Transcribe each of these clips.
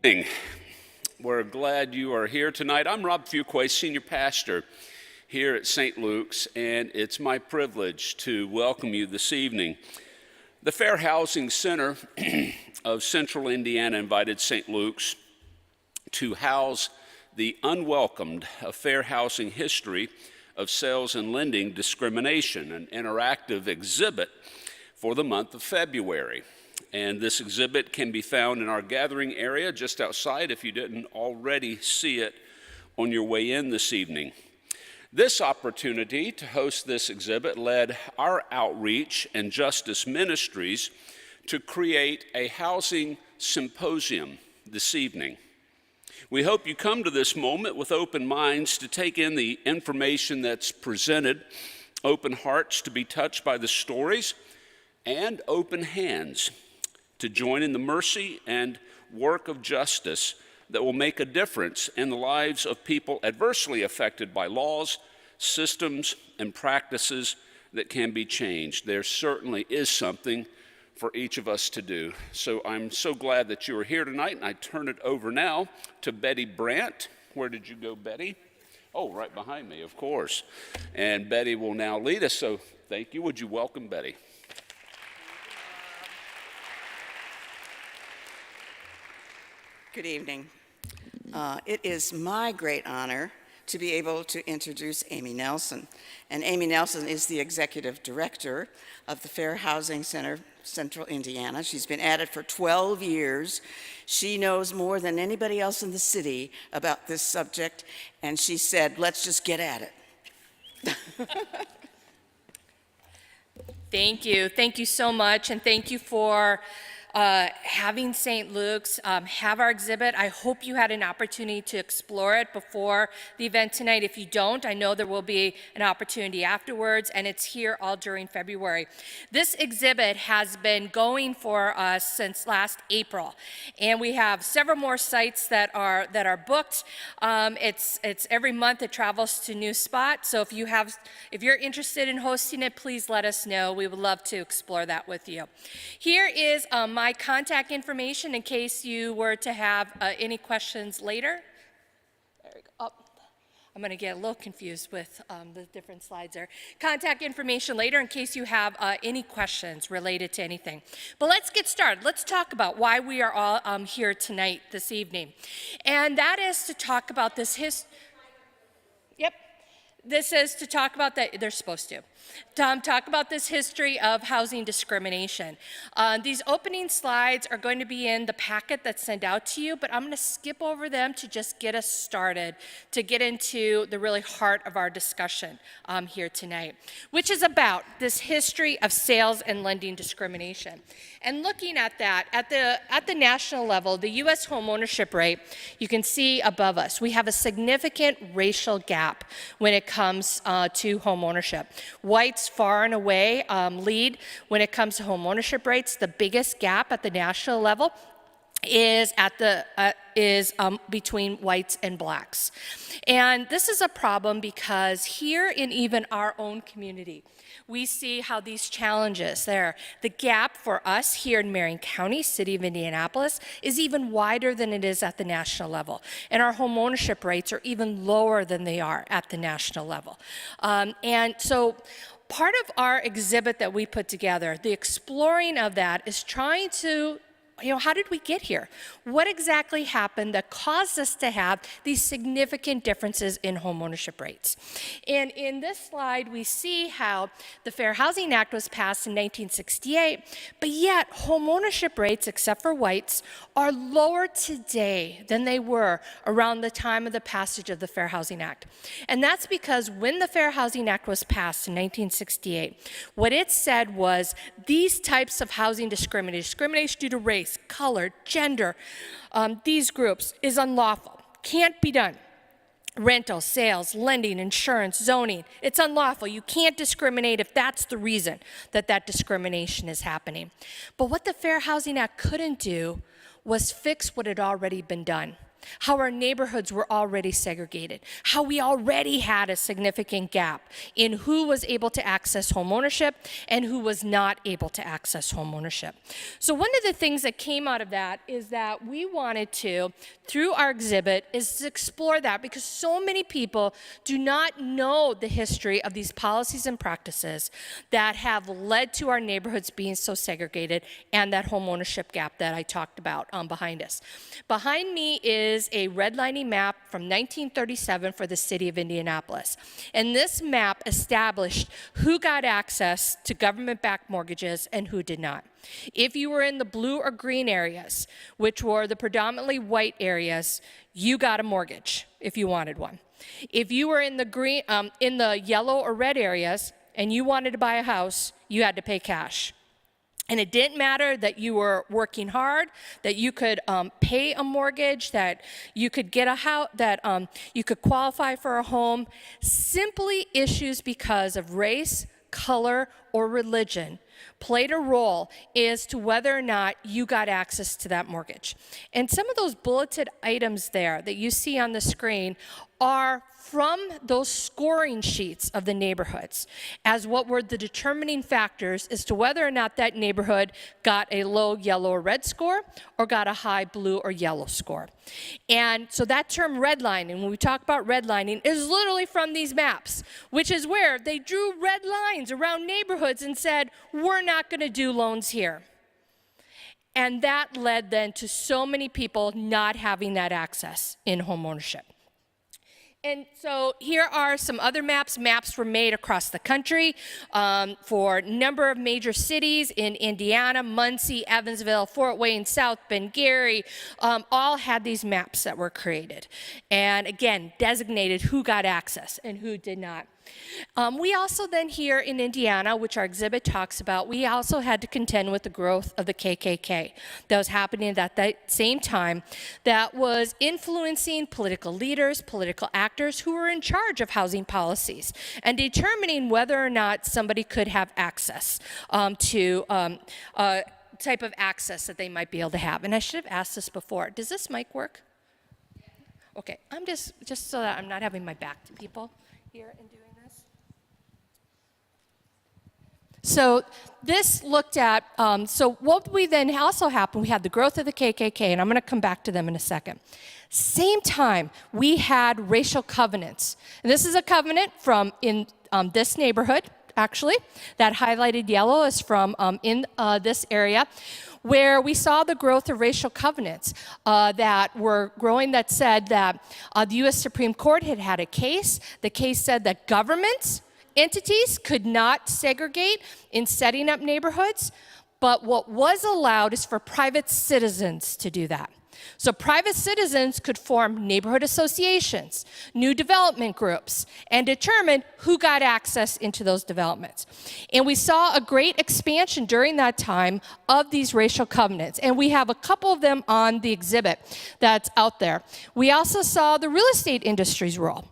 Morning. We're glad you are here tonight. I'm Rob Fuquay, Senior Pastor here at St. Luke's, and it's my privilege to welcome you this evening. The Fair Housing Center of Central Indiana invited St. Luke's to house the unwelcomed fair housing history of sales and lending discrimination, an interactive exhibit for the month of February. And this exhibit can be found in our gathering area just outside if you didn't already see it on your way in this evening. This opportunity to host this exhibit led our outreach and justice ministries to create a housing symposium this evening. We hope you come to this moment with open minds to take in the information that's presented, open hearts to be touched by the stories, and open hands to join in the mercy and work of justice that will make a difference in the lives of people adversely affected by laws, systems, and practices that can be changed. There certainly is something for each of us to do. So I'm so glad that you are here tonight, and I turn it over now to Betty Brandt. Where did you go, Betty? Oh, right behind me, of course. And Betty will now lead us, so thank you. Would you welcome Betty? Good evening. It is my great honor to be able to introduce Amy Nelson. And Amy Nelson is the Executive Director of the Fair Housing Center, Central Indiana. She's been at it for 12 years. She knows more than anybody else in the city about this subject, and she said, let's just get at it. Thank you. Thank you so much, and thank you for having St. Luke's have our exhibit. I hope you had an opportunity to explore it before the event tonight. If you don't, I know there will be an opportunity afterwards, and it's here all during February. This exhibit has been going for us since last April, and we have several more sites that are booked. It's every month it travels to new spots. So if you're interested in hosting it, please let us know. We would love to explore that with you. Here is my contact information in case you were to have any questions later. There we go. Oh, I'm going to get a little confused with the different slides there. Contact information later in case you have any questions related to anything. But let's get started. Let's talk about why we are all here tonight, this evening. And that is to talk about this Yep. This is to talk about that, they're supposed to. Talk about this history of housing discrimination. These opening slides are going to be in the packet that's sent out to you, but I'm going to skip over them to just get us started, to get into the really heart of our discussion here tonight, which is about this history of sales and lending discrimination. And looking at that, at the national level, the U.S. homeownership rate, you can see above us, we have a significant racial gap when it comes to homeownership. Whites far and away lead when it comes to homeownership rates. The biggest gap at the national level is between whites and blacks. And this is a problem because here in even our own community, we see how these challenges there. The gap for us here in Marion County, City of Indianapolis, is even wider than it is at the national level. And our home ownership rates are even lower than they are at the national level. And so part of our exhibit that we put together, the exploring of that, is trying to how did we get here? What exactly happened that caused us to have these significant differences in homeownership rates? And in this slide, we see how the Fair Housing Act was passed in 1968, but yet homeownership rates, except for whites, are lower today than they were around the time of the passage of the Fair Housing Act. And that's because when the Fair Housing Act was passed in 1968, what it said was these types of housing discrimination due to race, color, gender, these groups is unlawful, can't be done. Rental, sales, lending, insurance, zoning, it's unlawful. You can't discriminate if that's the reason that discrimination is happening. But what the Fair Housing Act couldn't do was fix what had already been done. how our neighborhoods were already segregated, how we already had a significant gap in who was able to access home ownership and who was not able to access home ownership. So one of the things that came out of that is that we wanted to, through our exhibit, is to explore that, because so many people do not know the history of these policies and practices that have led to our neighborhoods being so segregated and that home ownership gap that I talked about behind us. Behind me is a redlining map from 1937 for the city of Indianapolis. And this map established who got access to government-backed mortgages and who did not. If you were in the blue or green areas, which were the predominantly white areas, you got a mortgage if you wanted one. If you were in the yellow or red areas and you wanted to buy a house, you had to pay cash. And it didn't matter that you were working hard, that you could pay a mortgage, that you could get a house, that you could qualify for a home. Simply issues because of race, color, or religion played a role as to whether or not you got access to that mortgage. And some of those bulleted items there that you see on the screen are from those scoring sheets of the neighborhoods as what were the determining factors as to whether or not that neighborhood got a low yellow or red score or got a high blue or yellow score. And so that term redlining, when we talk about redlining, is literally from these maps, which is where they drew red lines around neighborhoods and said, we're not going to do loans here. And that led then to so many people not having that access in home ownership. And so here are some other maps. Maps were made across the country for a number of major cities in Indiana, Muncie, Evansville, Fort Wayne, South Bend, Gary, all had these maps that were created. And again, designated who got access and who did not. We also then here in Indiana, which our exhibit talks about, we also had to contend with the growth of the KKK that was happening at that same time, that was influencing political leaders, political actors who were in charge of housing policies and determining whether or not somebody could have access to type of access that they might be able to have. And I should have asked this before. Does this mic work? Okay, I'm just so that I'm not having my back to people here and doing this. So this looked at, so what we then also happened, we had the growth of the KKK, and I'm going to come back to them in a second. Same time, we had racial covenants. And this is a covenant from in this neighborhood, actually. That highlighted yellow is from in this area, where we saw the growth of racial covenants that were growing, that said that the U.S. Supreme Court had had a case. The case said that governments, entities could not segregate in setting up neighborhoods, but what was allowed is for private citizens to do that. So private citizens could form neighborhood associations, new development groups, and determine who got access into those developments. And we saw a great expansion during that time of these racial covenants. And we have a couple of them on the exhibit that's out there. We also saw the real estate industry's role.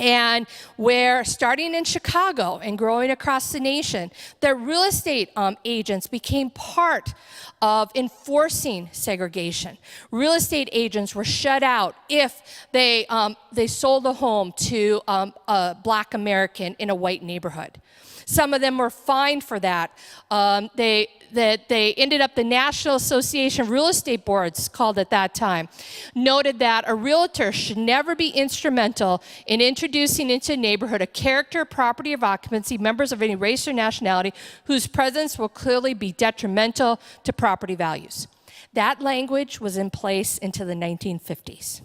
And where, starting in Chicago and growing across the nation, the real estate agents became part of enforcing segregation. Real estate agents were shut out if they sold a home to a Black American in a white neighborhood. Some of them were fined for that. They ended up, the National Association of Real Estate Boards, called at that time, noted that a realtor should never be instrumental in introducing into a neighborhood a character, property of occupancy, members of any race or nationality whose presence will clearly be detrimental to property values. That language was in place into the 1950s.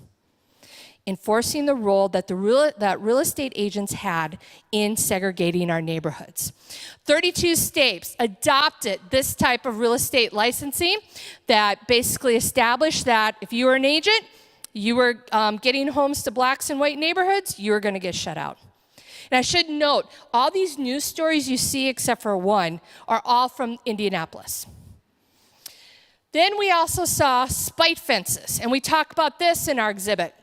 Enforcing the role that real estate agents had in segregating our neighborhoods. 32 states adopted this type of real estate licensing that basically established that if you were an agent, you were getting homes to blacks in white neighborhoods, you were going to get shut out. And I should note, all these news stories you see, except for one, are all from Indianapolis. Then we also saw spite fences, and we talk about this in our exhibit,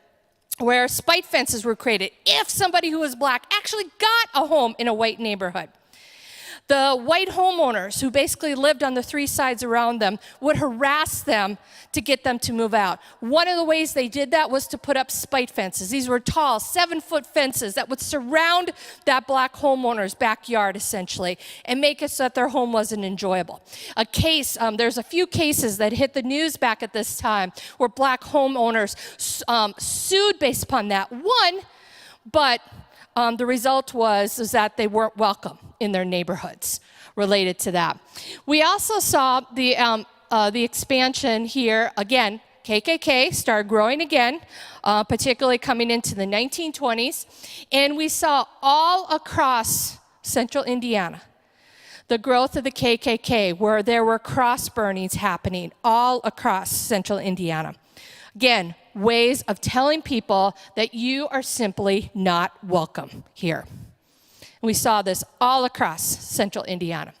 where spite fences were created if somebody who was Black actually got a home in a white neighborhood. The white homeowners who basically lived on the three sides around them would harass them to get them to move out. One of the ways they did that was to put up spite fences. These were tall, 7-foot fences that would surround that black homeowner's backyard, essentially, and make it so that their home wasn't enjoyable. There's a few cases that hit the news back at this time where black homeowners sued based upon that. But the result was that they weren't welcome in their neighborhoods related to that. We also saw the expansion here, again, KKK started growing again, particularly coming into the 1920s. And we saw all across central Indiana the growth of the KKK, where there were cross burnings happening all across central Indiana. Again, ways of telling people that you are simply not welcome here. And we saw this all across central Indiana.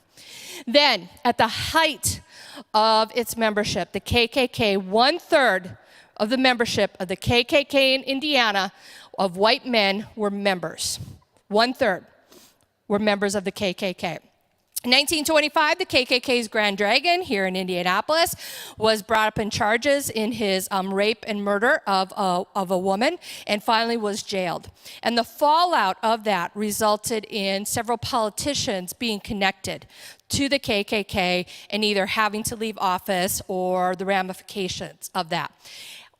Then, at the height of its membership, the KKK, 1/3 of the membership of the KKK in Indiana of white men were members. 1/3 were members of the KKK. In 1925, the KKK's Grand Dragon here in Indianapolis was brought up in charges in his rape and murder of a woman, and finally was jailed. And the fallout of that resulted in several politicians being connected to the KKK and either having to leave office or the ramifications of that.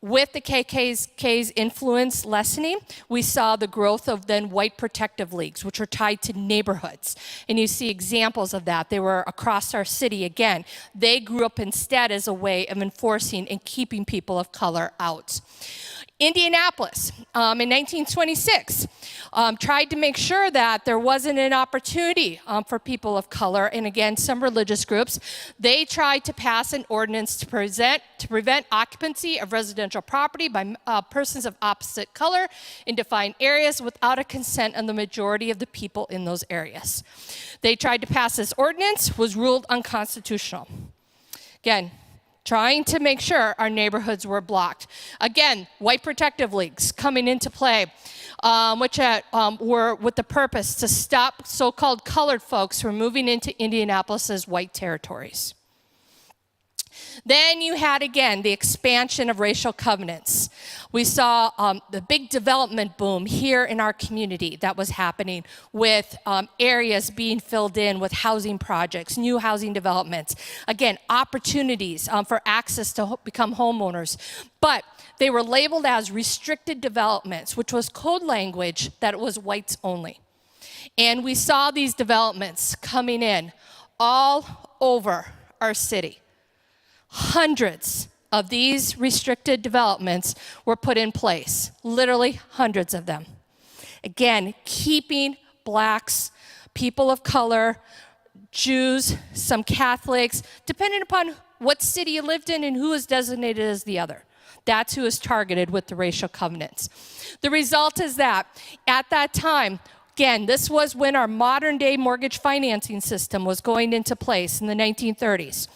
With the KKK's influence lessening, we saw the growth of then white protective leagues, which are tied to neighborhoods. And you see examples of that. They were across our city again. They grew up instead as a way of enforcing and keeping people of color out. Indianapolis, in 1926, tried to make sure that there wasn't an opportunity for people of color, and again, some religious groups. They tried to pass an ordinance to prevent occupancy of residential property by persons of opposite color in defined areas without a consent of the majority of the people in those areas. They tried to pass this ordinance, was ruled unconstitutional. Again, trying to make sure our neighborhoods were blocked. Again, white protective leagues coming into play, which were with the purpose to stop so-called colored folks from moving into Indianapolis's white territories. Then you had, again, the expansion of racial covenants. We saw the big development boom here in our community that was happening with areas being filled in with housing projects, new housing developments. Again, opportunities for access to become homeowners. But they were labeled as restricted developments, which was code language that it was whites only. And we saw these developments coming in all over our city. Hundreds of these restricted developments were put in place, literally hundreds of them. Again, keeping blacks, people of color, Jews, some Catholics, depending upon what city you lived in and who is designated as the other. That's who is targeted with the racial covenants. The result is that at that time, again, this was when our modern day mortgage financing system was going into place in the 1930s.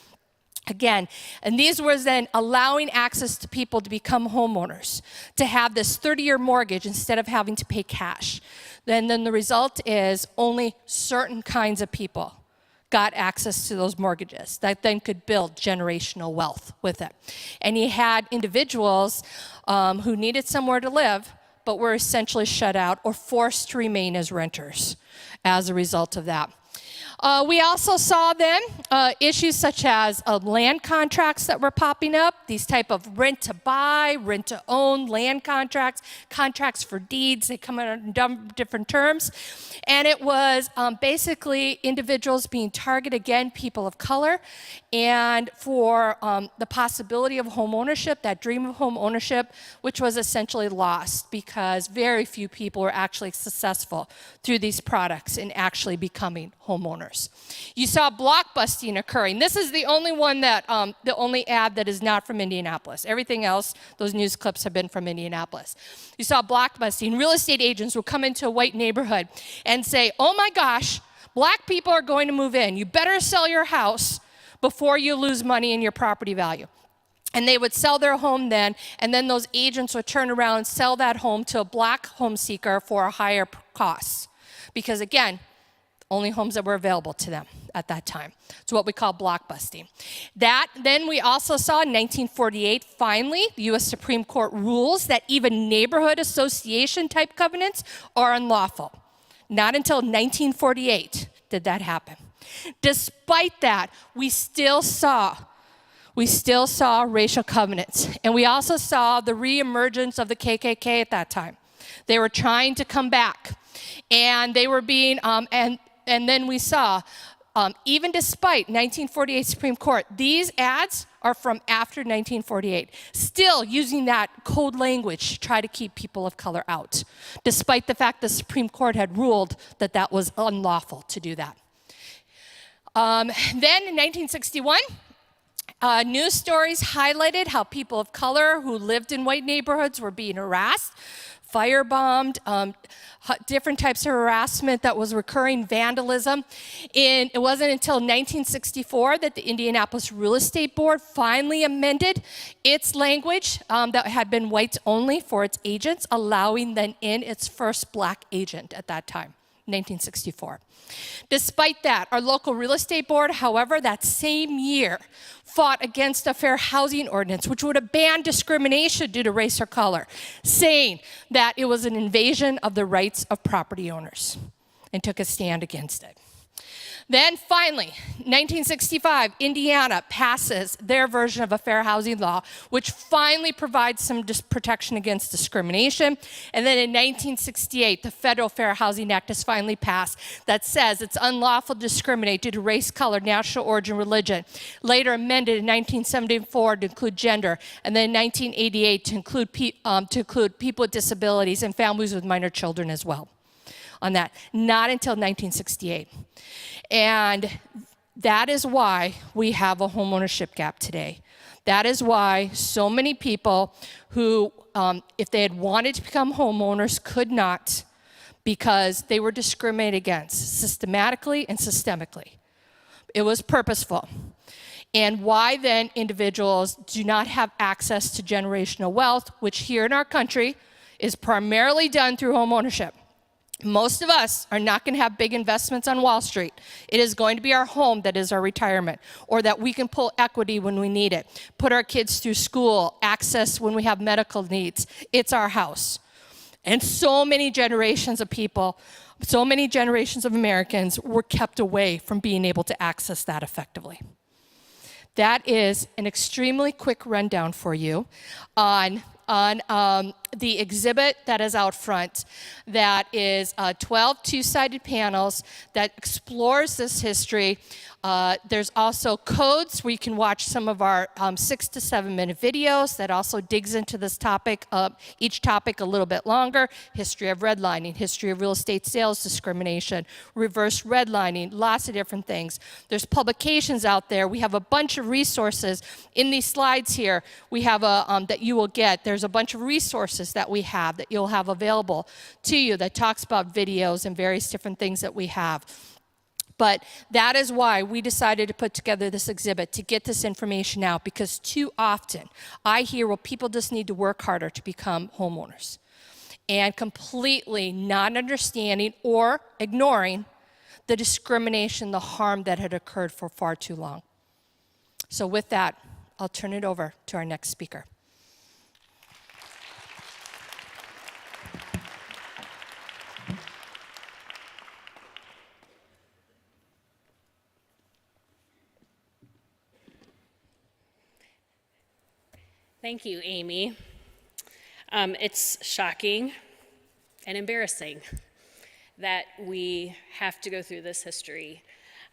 Again, and these were then allowing access to people to become homeowners, to have this 30-year mortgage instead of having to pay cash. Then the result is only certain kinds of people got access to those mortgages that then could build generational wealth with it. And you had individuals who needed somewhere to live, but were essentially shut out or forced to remain as renters as a result of that. We also saw then issues such as land contracts that were popping up, these type of rent-to-buy, rent-to-own land contracts, contracts for deeds. They come in different terms. And it was basically individuals being targeted, again, people of color, and for the possibility of home ownership, that dream of home ownership, which was essentially lost because very few people were actually successful through these products in actually becoming homeowners. You saw blockbusting occurring. This is the only one that, the only ad that is not from Indianapolis. Everything else, those news clips have been from Indianapolis. You saw blockbusting. Real estate agents would come into a white neighborhood and say, oh my gosh, black people are going to move in. You better sell your house before you lose money in your property value. And they would sell their home then, and then those agents would turn around and sell that home to a black home seeker for a higher cost. Because again, Only homes that were available to them at that time. It's what we call blockbusting. Then we also saw in 1948, finally, the U.S. Supreme Court rules that even neighborhood association type covenants are unlawful. Not until 1948 did that happen. Despite that, we still saw racial covenants. And we also saw the reemergence of the KKK at that time. They were trying to come back. And they were being, and then we saw, even despite 1948 Supreme Court, these ads are from after 1948, still using that code language to try to keep people of color out, despite the fact the Supreme Court had ruled that that was unlawful to do that. Then in 1961, news stories highlighted how people of color who lived in white neighborhoods were being harassed, firebombed, different types of harassment that was recurring, vandalism. It wasn't until 1964 that the Indianapolis Real Estate Board finally amended its language that had been whites only for its agents, allowing then in its first black agent at that time, 1964. Despite that, our local real estate board, however, that same year fought against a fair housing ordinance, which would have banned discrimination due to race or color, saying that it was an invasion of the rights of property owners, and took a stand against it. Then finally, 1965, Indiana passes their version of a fair housing law, which finally provides some protection against discrimination. And then in 1968, the Federal Fair Housing Act is finally passed that says it's unlawful to discriminate due to race, color, national origin, religion. Later amended in 1974 to include gender, and then in 1988 to include people with disabilities and families with minor children as well. On that, not until 1968. And that is why we have a homeownership gap today. That is why so many people who, if they had wanted to become homeowners, could not, because they were discriminated against systematically and systemically. It was purposeful. And why then individuals do not have access to generational wealth, which here in our country is primarily done through homeownership. Most of us are not going to have big investments on Wall Street. It is going to be our home that is our retirement, or that we can pull equity when we need it, put our kids through school, access when we have medical needs. It's our house. And so many generations of people, so many generations of Americans were kept away from being able to access that effectively. That is an extremely quick rundown for you on the exhibit that is out front, that is 12 two-sided panels that explores this history. There's also codes where you can watch some of our 6 to 7 minute videos that also digs into this topic, each topic a little bit longer. History of redlining, history of real estate sales discrimination, reverse redlining, lots of different things. There's publications out there. We have a bunch of resources in these slides here. We have that you will get. There's a bunch of resources that we have that you'll have available to you that talks about videos and various different things that we have. But that is why we decided to put together this exhibit, to get this information out, because too often I hear, well, people just need to work harder to become homeowners, and completely not understanding or ignoring the discrimination, the harm that had occurred for far too long. So with that, I'll turn it over to our next speaker. Thank you, Amy. It's shocking and embarrassing that we have to go through this history.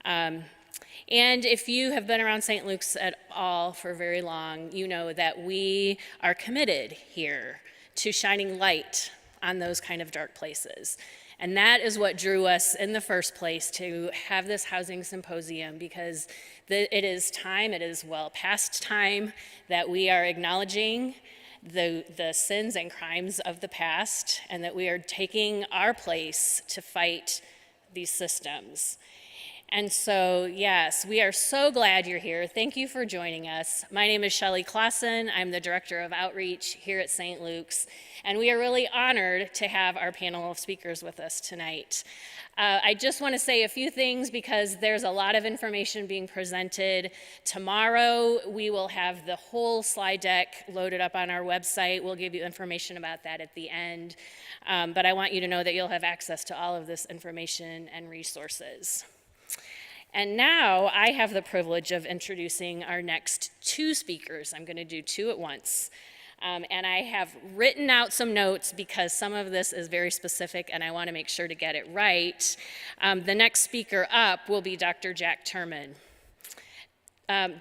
And if you have been around St. Luke's at all for very long, you know that we are committed here to shining light on those kind of dark places. And that is what drew us in the first place to have this housing symposium, because it is time, it is well past time that we are acknowledging the sins and crimes of the past, and that we are taking our place to fight these systems. And so, yes, we are so glad you're here. Thank you for joining us. My name is Shelley Clausen. I'm the Director of Outreach here at St. Luke's, and we are really honored to have our panel of speakers with us tonight. I just want to say a few things because there's a lot of information being presented. Tomorrow, we will have the whole slide deck loaded up on our website. We'll give you information about that at the end. But I want you to know that you'll have access to all of this information and resources. And now I have the privilege of introducing our next two speakers. I'm going to do two at once. And I have written out some notes because some of this is very specific and I want to make sure to get it right. The next speaker up will be Dr. Jack Turman.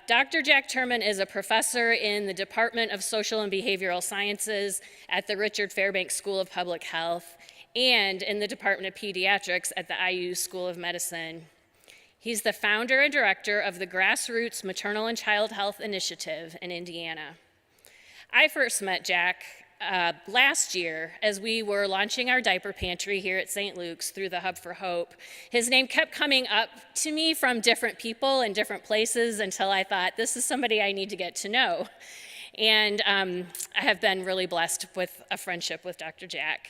Dr. Jack Turman is a professor in the Department of Social and Behavioral Sciences at the Richard Fairbanks School of Public Health and in the Department of Pediatrics at the IU School of Medicine. He's the founder and director of the Grassroots Maternal and Child Health Initiative in Indiana. I first met Jack last year as we were launching our diaper pantry here at St. Luke's through the Hub for Hope. His name kept coming up to me from different people in different places until I thought, this is somebody I need to get to know. And I have been really blessed with a friendship with Dr. Jack.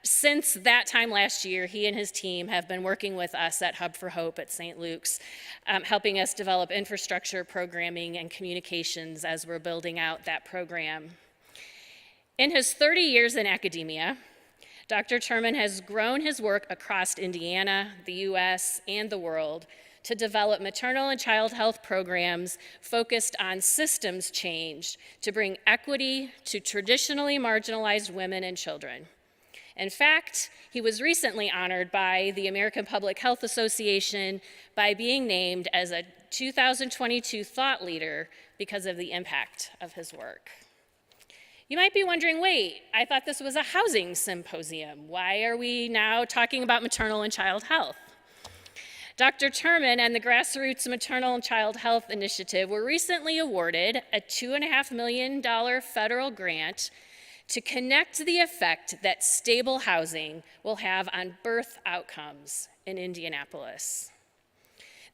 Since that time last year, he and his team have been working with us at Hub for Hope at St. Luke's, helping us develop infrastructure, programming, and communications as we're building out that program. In his 30 years in academia, Dr. Turman has grown his work across Indiana, the US, and the world to develop maternal and child health programs focused on systems change to bring equity to traditionally marginalized women and children. In fact, he was recently honored by the American Public Health Association by being named as a 2022 Thought Leader because of the impact of his work. You might be wondering, wait, I thought this was a housing symposium. Why are we now talking about maternal and child health? Dr. Turman and the Grassroots Maternal and Child Health Initiative were recently awarded a $2.5 million federal grant to connect the effect that stable housing will have on birth outcomes in Indianapolis.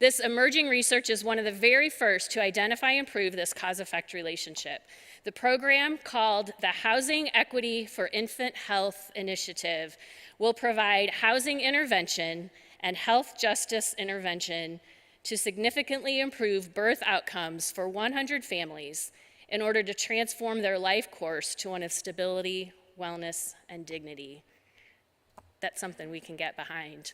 This emerging research is one of the very first to identify and prove this cause-effect relationship. The program, called the Housing Equity for Infant Health Initiative, will provide housing intervention and health justice intervention to significantly improve birth outcomes for 100 families in order to transform their life course to one of stability, wellness, and dignity. That's something we can get behind.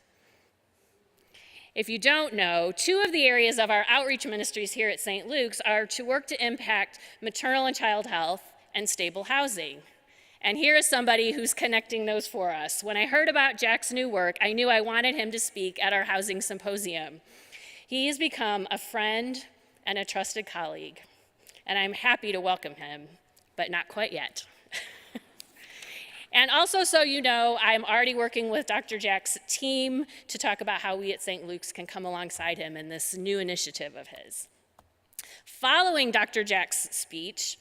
If you don't know, two of the areas of our outreach ministries here at St. Luke's are to work to impact maternal and child health and stable housing. And here is somebody who's connecting those for us. When I heard about Jack's new work, I knew I wanted him to speak at our housing symposium. He's become a friend and a trusted colleague, and I'm happy to welcome him, but not quite yet. And also, so you know, I'm already working with Dr. Jack's team to talk about how we at St. Luke's can come alongside him in this new initiative of his. Following Dr. Jack's speech,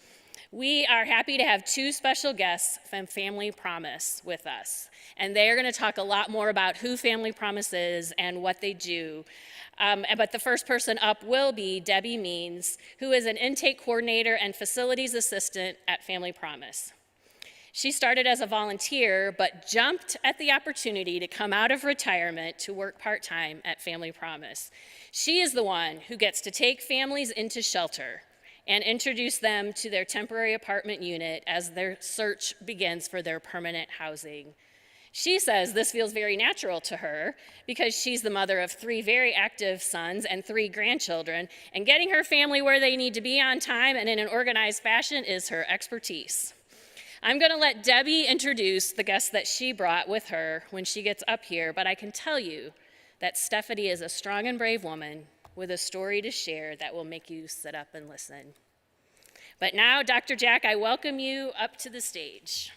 we are happy to have two special guests from Family Promise with us. And they are going to talk a lot more about who Family Promise is and what they do. But the first person up will be Debbie Means, who is an intake coordinator and facilities assistant at Family Promise. She started as a volunteer, but jumped at the opportunity to come out of retirement to work part-time at Family Promise. She is the one who gets to take families into shelter and introduce them to their temporary apartment unit as their search begins for their permanent housing. She says this feels very natural to her because she's the mother of 3 very active sons and 3 grandchildren, and getting her family where they need to be on time and in an organized fashion is her expertise. I'm going to let Debbie introduce the guests that she brought with her when she gets up here, but I can tell you that Stephanie is a strong and brave woman with a story to share that will make you sit up and listen. But now, Dr. Jack, I welcome you up to the stage.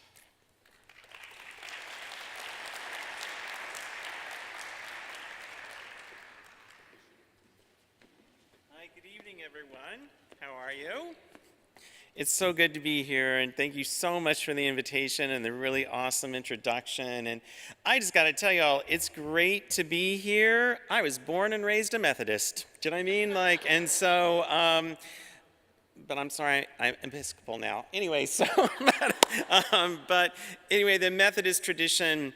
Hi, good evening, everyone. How are you? It's so good to be here, and thank you so much for the invitation and the really awesome introduction. And I just got to tell y'all, it's great to be here. I was born and raised a Methodist. Do you know what I mean? And so, but I'm sorry, I'm Episcopal now. Anyway, so, but anyway, the Methodist tradition,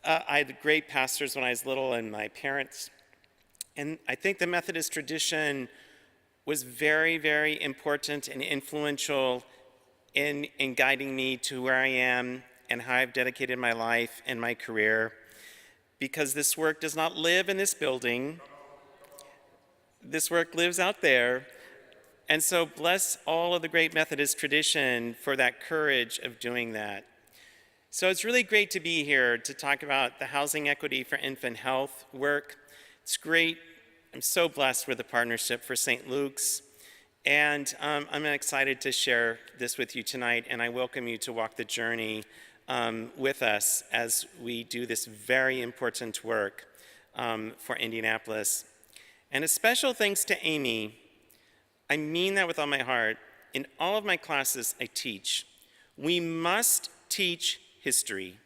I had great pastors when I was little, and my parents, and I think the Methodist tradition was very, very important and influential in guiding me to where I am and how I've dedicated my life and my career, because this work does not live in this building. This work lives out there. And so bless all of the great Methodist tradition for that courage of doing that. So it's really great to be here to talk about the housing equity for infant health work. It's great. I'm so blessed with the partnership for St. Luke's, and I'm excited to share this with you tonight, and I welcome you to walk the journey with us as we do this very important work for Indianapolis. And a special thanks to Amy. I mean that with all my heart. In all of my classes I teach, we must teach history.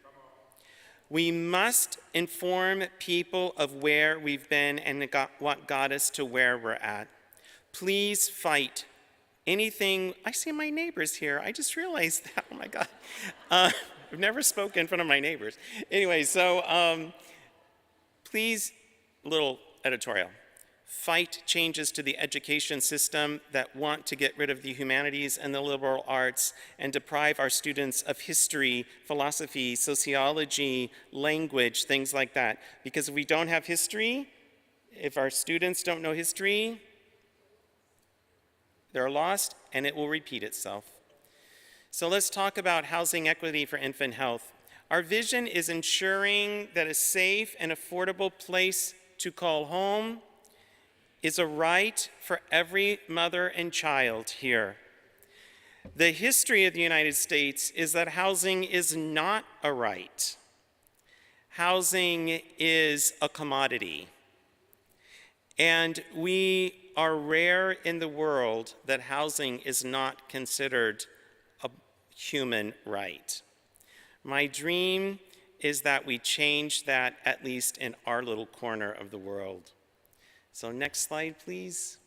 We must inform people of where we've been and what got us to where we're at. Please fight anything. I see my neighbors here. I just realized that. Oh my God. I've never spoken in front of my neighbors. Anyway, so please, little editorial. Fight changes to the education system that want to get rid of the humanities and the liberal arts and deprive our students of history, philosophy, sociology, language, things like that. Because if we don't have history, if our students don't know history, they're lost and it will repeat itself. So let's talk about housing equity for infant health. Our vision is ensuring that a safe and affordable place to call home is a right for every mother and child here. The history of the United States is that housing is not a right. Housing is a commodity. And we are rare in the world that housing is not considered a human right. My dream is that we change that, at least in our little corner of the world. So next slide, please.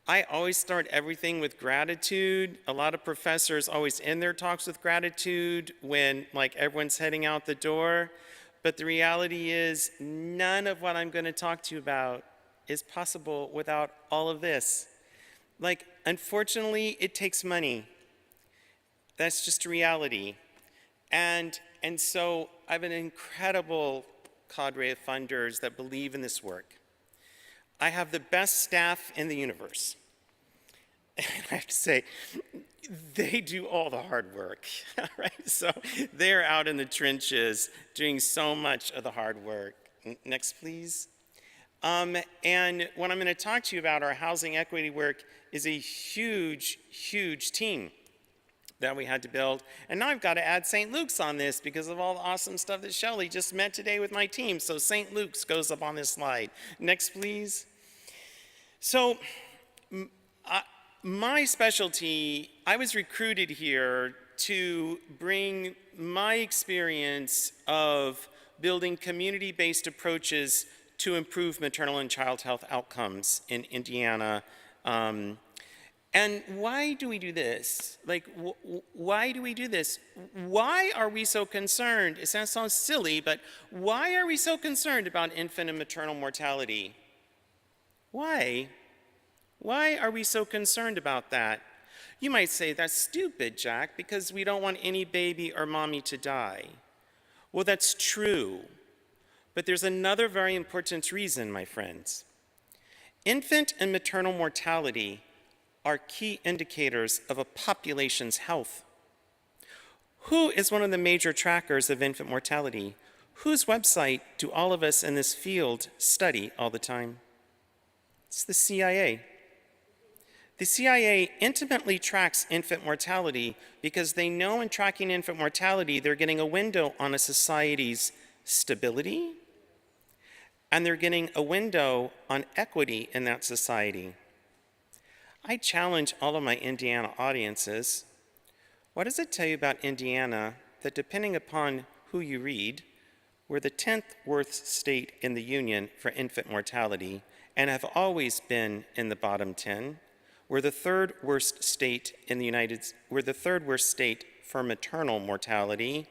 I always start everything with gratitude. A lot of professors always end their talks with gratitude when everyone's heading out the door. But the reality is none of what I'm going to talk to you about is possible without all of this. Unfortunately, it takes money. That's just a reality. And so I have an incredible cadre of funders that believe in this work. I have the best staff in the universe. And I have to say, they do all the hard work, right? So they're out in the trenches doing so much of the hard work. Next, please. And what I'm going to talk to you about, our housing equity work, is a huge, huge team that we had to build. And now I've got to add St. Luke's on this because of all the awesome stuff that Shelley just met today with my team. So St. Luke's goes up on this slide. Next, please. So my specialty, I was recruited here to bring my experience of building community-based approaches to improve maternal and child health outcomes in Indiana. And why do we do this? Why do we do this? Why are we so concerned? It sounds silly, but why are we so concerned about infant and maternal mortality? Why? Why are we so concerned about that? You might say, that's stupid, Jack, because we don't want any baby or mommy to die. Well, that's true. But there's another very important reason, my friends. Infant and maternal mortality are key indicators of a population's health. Who is one of the major trackers of infant mortality? Whose website do all of us in this field study all the time? It's the CIA. The CIA intimately tracks infant mortality because they know in tracking infant mortality, they're getting a window on a society's stability, and they're getting a window on equity in that society. I challenge all of my Indiana audiences, what does it tell you about Indiana that depending upon who you read, we're the 10th worst state in the union for infant mortality and have always been in the bottom 10. We're the third worst state for maternal mortality,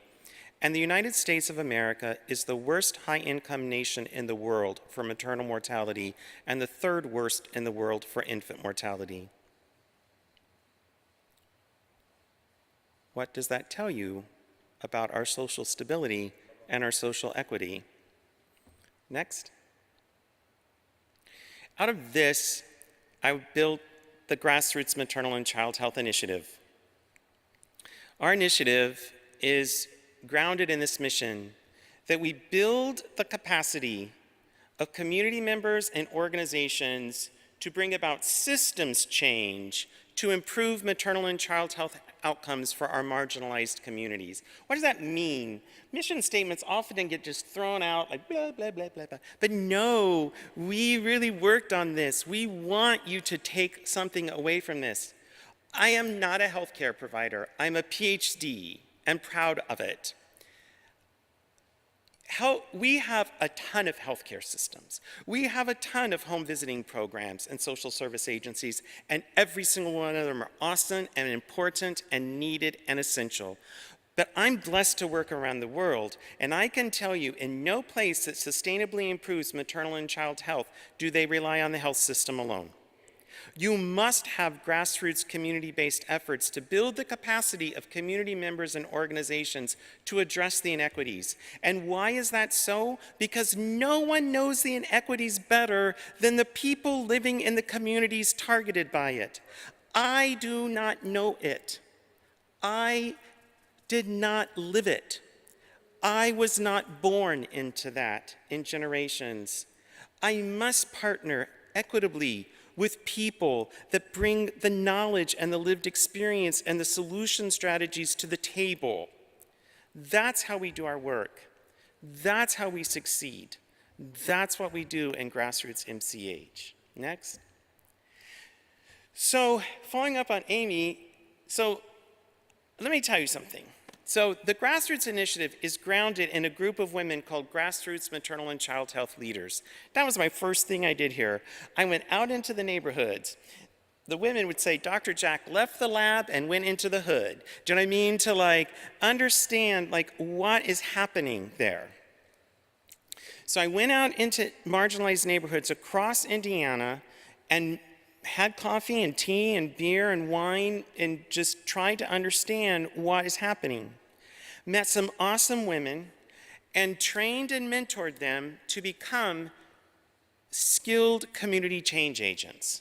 and the United States of America is the worst high-income nation in the world for maternal mortality and the third worst in the world for infant mortality. What does that tell you about our social stability and our social equity? Next. Out of this, I built the Grassroots Maternal and Child Health Initiative. Our initiative is grounded in this mission that we build the capacity of community members and organizations to bring about systems change to improve maternal and child health outcomes for our marginalized communities. What does that mean? Mission statements often get just thrown out like blah, blah, blah, blah, blah. But no, we really worked on this. We want you to take something away from this. I am not a healthcare provider. I'm a PhD and proud of it. We have a ton of healthcare systems. We have a ton of home visiting programs and social service agencies, and every single one of them are awesome and important and needed and essential. But I'm blessed to work around the world, and I can tell you in no place that sustainably improves maternal and child health do they rely on the health system alone. You must have grassroots community-based efforts to build the capacity of community members and organizations to address the inequities. And why is that so? Because no one knows the inequities better than the people living in the communities targeted by it. I do not know it. I did not live it. I was not born into that in generations. I must partner equitably with people that bring the knowledge and the lived experience and the solution strategies to the table. That's how we do our work. That's how we succeed. That's what we do in Grassroots MCH. Next. So, following up on Amy, let me tell you something. So the Grassroots Initiative is grounded in a group of women called Grassroots Maternal and Child Health Leaders. That was my first thing I did here. I went out into the neighborhoods. The women would say, Dr. Jack left the lab and went into the hood. Do you know what I mean? To understand what is happening there. So I went out into marginalized neighborhoods across Indiana and had coffee and tea and beer and wine and just tried to understand what is happening. Met some awesome women and trained and mentored them to become skilled community change agents.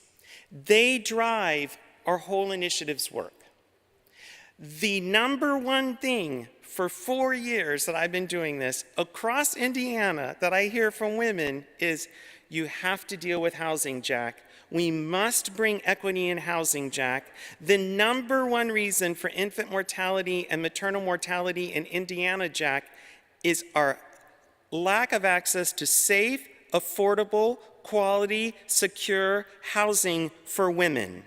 They drive our whole initiative's work. The number one thing for 4 years that I've been doing this across Indiana that I hear from women is, you have to deal with housing, Jack. We must bring equity in housing, Jack. The number one reason for infant mortality and maternal mortality in Indiana, Jack, is our lack of access to safe, affordable, quality, secure housing for women.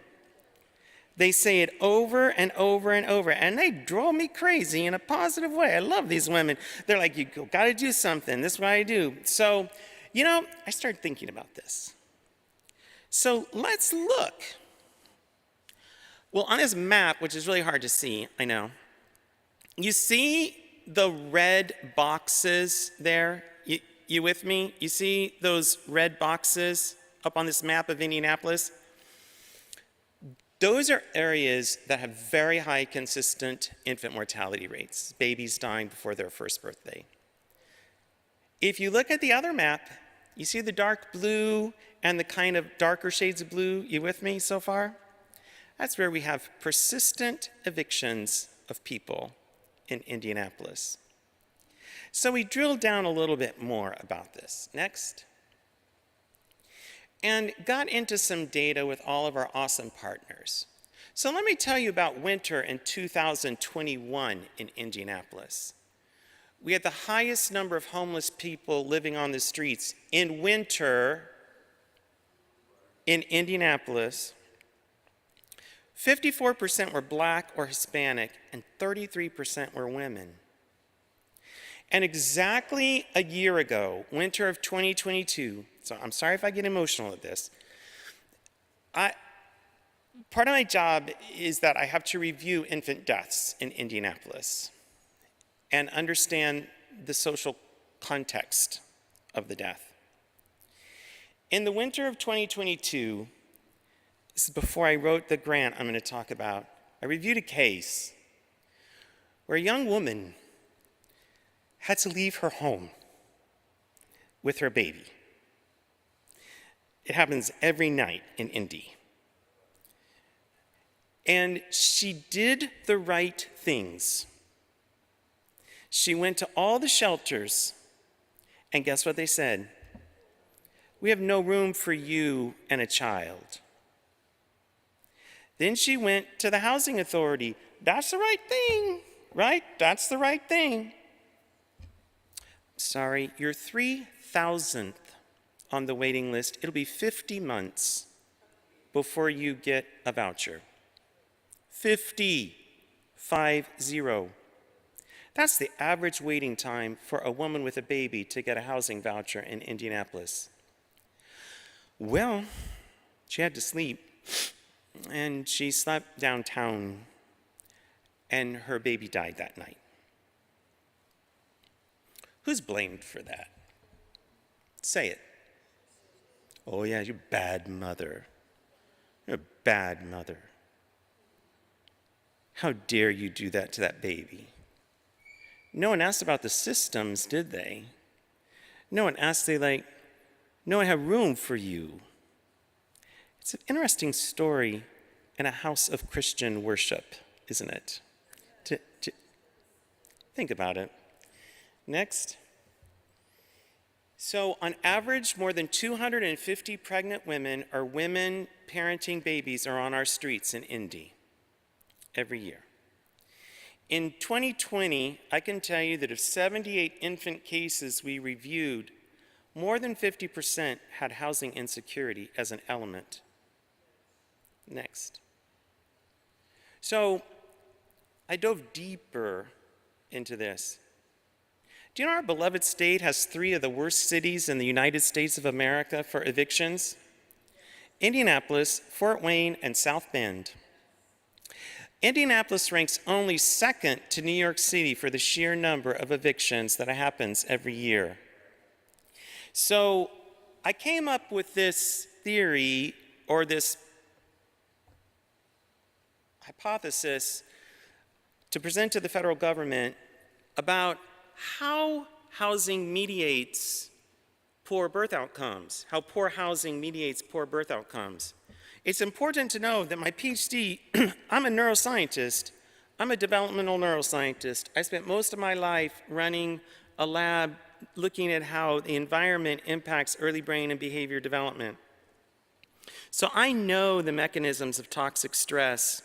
They say it over and over and over, and they drove me crazy in a positive way. I love these women. They're like, you gotta do something. This is what I do. So, I started thinking about this. So let's look. Well, on this map, which is really hard to see, I know, you see the red boxes there? You with me? You see those red boxes up on this map of Indianapolis? Those are areas that have very high consistent infant mortality rates, babies dying before their first birthday. If you look at the other map, you see the dark blue and the kind of darker shades of blue. You with me so far? That's where we have persistent evictions of people in Indianapolis. So we drilled down a little bit more about this. Next. And got into some data with all of our awesome partners. So let me tell you about winter in 2021 in Indianapolis. We had the highest number of homeless people living on the streets in winter in Indianapolis 54% were Black or Hispanic, and 33% were women. And exactly a year ago, winter of 2022, so I'm sorry if I get emotional at this, part of my job is that I have to review infant deaths in Indianapolis and understand the social context of the death. In the winter of 2022, this is before I wrote the grant I'm going to talk about, I reviewed a case where a young woman had to leave her home with her baby. It happens every night in Indy. And she did the right things. She went to all the shelters, and guess what they said? We have no room for you and a child. Then she went to the housing authority. That's the right thing, right? That's the right thing. Sorry, you're 3,000th on the waiting list. It'll be 50 months before you get a voucher. 50. That's the average waiting time for a woman with a baby to get a housing voucher in Indianapolis. Well, she had to sleep, and she slept downtown, and her baby died that night. Who's blamed for that? Say it. Oh yeah, you're a bad mother. You're a bad mother. How dare you do that to that baby? No one asked about the systems, did they? No one asked, no one had room for you. It's an interesting story in a house of Christian worship, isn't it? Think about it. Next. So on average, more than 250 pregnant women or women parenting babies are on our streets in Indy every year. In 2020, I can tell you that of 78 infant cases we reviewed, more than 50% had housing insecurity as an element. Next. So I dove deeper into this. Do you know our beloved state has 3 of the worst cities in the United States of America for evictions? Indianapolis, Fort Wayne, and South Bend. Indianapolis ranks only second to New York City for the sheer number of evictions that happens every year. So I came up with this theory, or this hypothesis, to present to the federal government about how housing mediates poor birth outcomes, how poor housing mediates poor birth outcomes. It's important to know that my PhD, I'm a neuroscientist. I'm a developmental neuroscientist. I spent most of my life running a lab looking at how the environment impacts early brain and behavior development. So I know the mechanisms of toxic stress,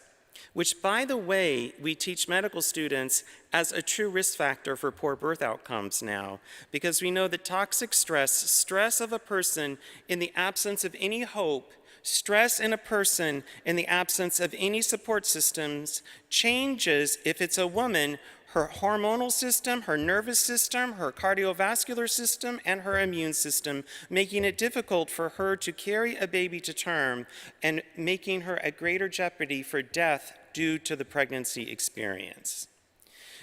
which, by the way, we teach medical students as a true risk factor for poor birth outcomes now, because we know that toxic stress of a person in the absence of any hope, stress in a person in the absence of any support systems changes, if it's a woman, her hormonal system, her nervous system, her cardiovascular system, and her immune system, making it difficult for her to carry a baby to term and making her at greater jeopardy for death due to the pregnancy experience.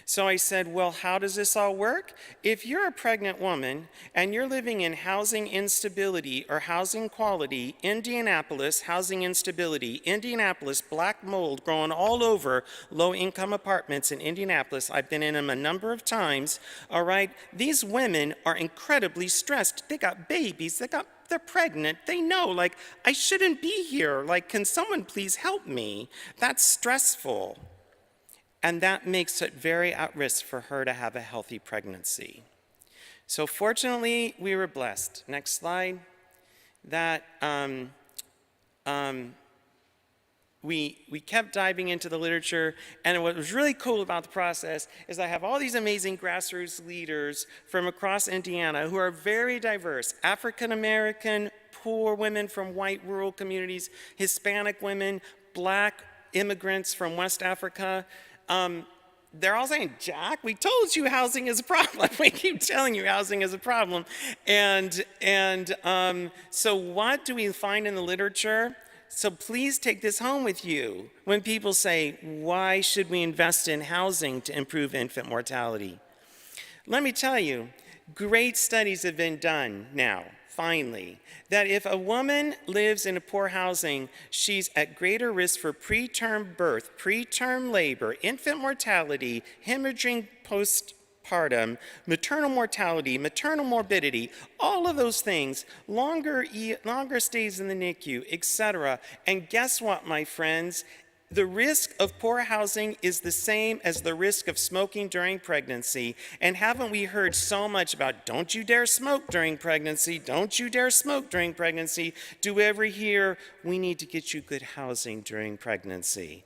So I said, well, how does this all work? If you're a pregnant woman and you're living in housing instability or housing quality, Indianapolis, housing instability, Indianapolis, black mold growing all over low-income apartments in Indianapolis. I've been in them a number of times, all right? These women are incredibly stressed. They got babies, they're pregnant, they know, I shouldn't be here. Can someone please help me? That's stressful. And that makes it very at risk for her to have a healthy pregnancy. So fortunately, we were blessed. Next slide. That we kept diving into the literature, and what was really cool about the process is I have all these amazing grassroots leaders from across Indiana who are very diverse: African American, poor women from white rural communities, Hispanic women, Black immigrants from West Africa, they're all saying, Jack, we told you housing is a problem. We keep telling you housing is a problem. So what do we find in the literature? So please take this home with you when people say, why should we invest in housing to improve infant mortality? Let me tell you, great studies have been done now, finally, that if a woman lives in a poor housing, she's at greater risk for preterm birth, preterm labor, infant mortality, hemorrhaging postpartum, maternal mortality, maternal morbidity, all of those things, longer stays in the NICU, etc. And guess what, my friends? The risk of poor housing is the same as the risk of smoking during pregnancy. And haven't we heard so much about don't you dare smoke during pregnancy, don't you dare smoke during pregnancy? Do we ever hear we need to get you good housing during pregnancy?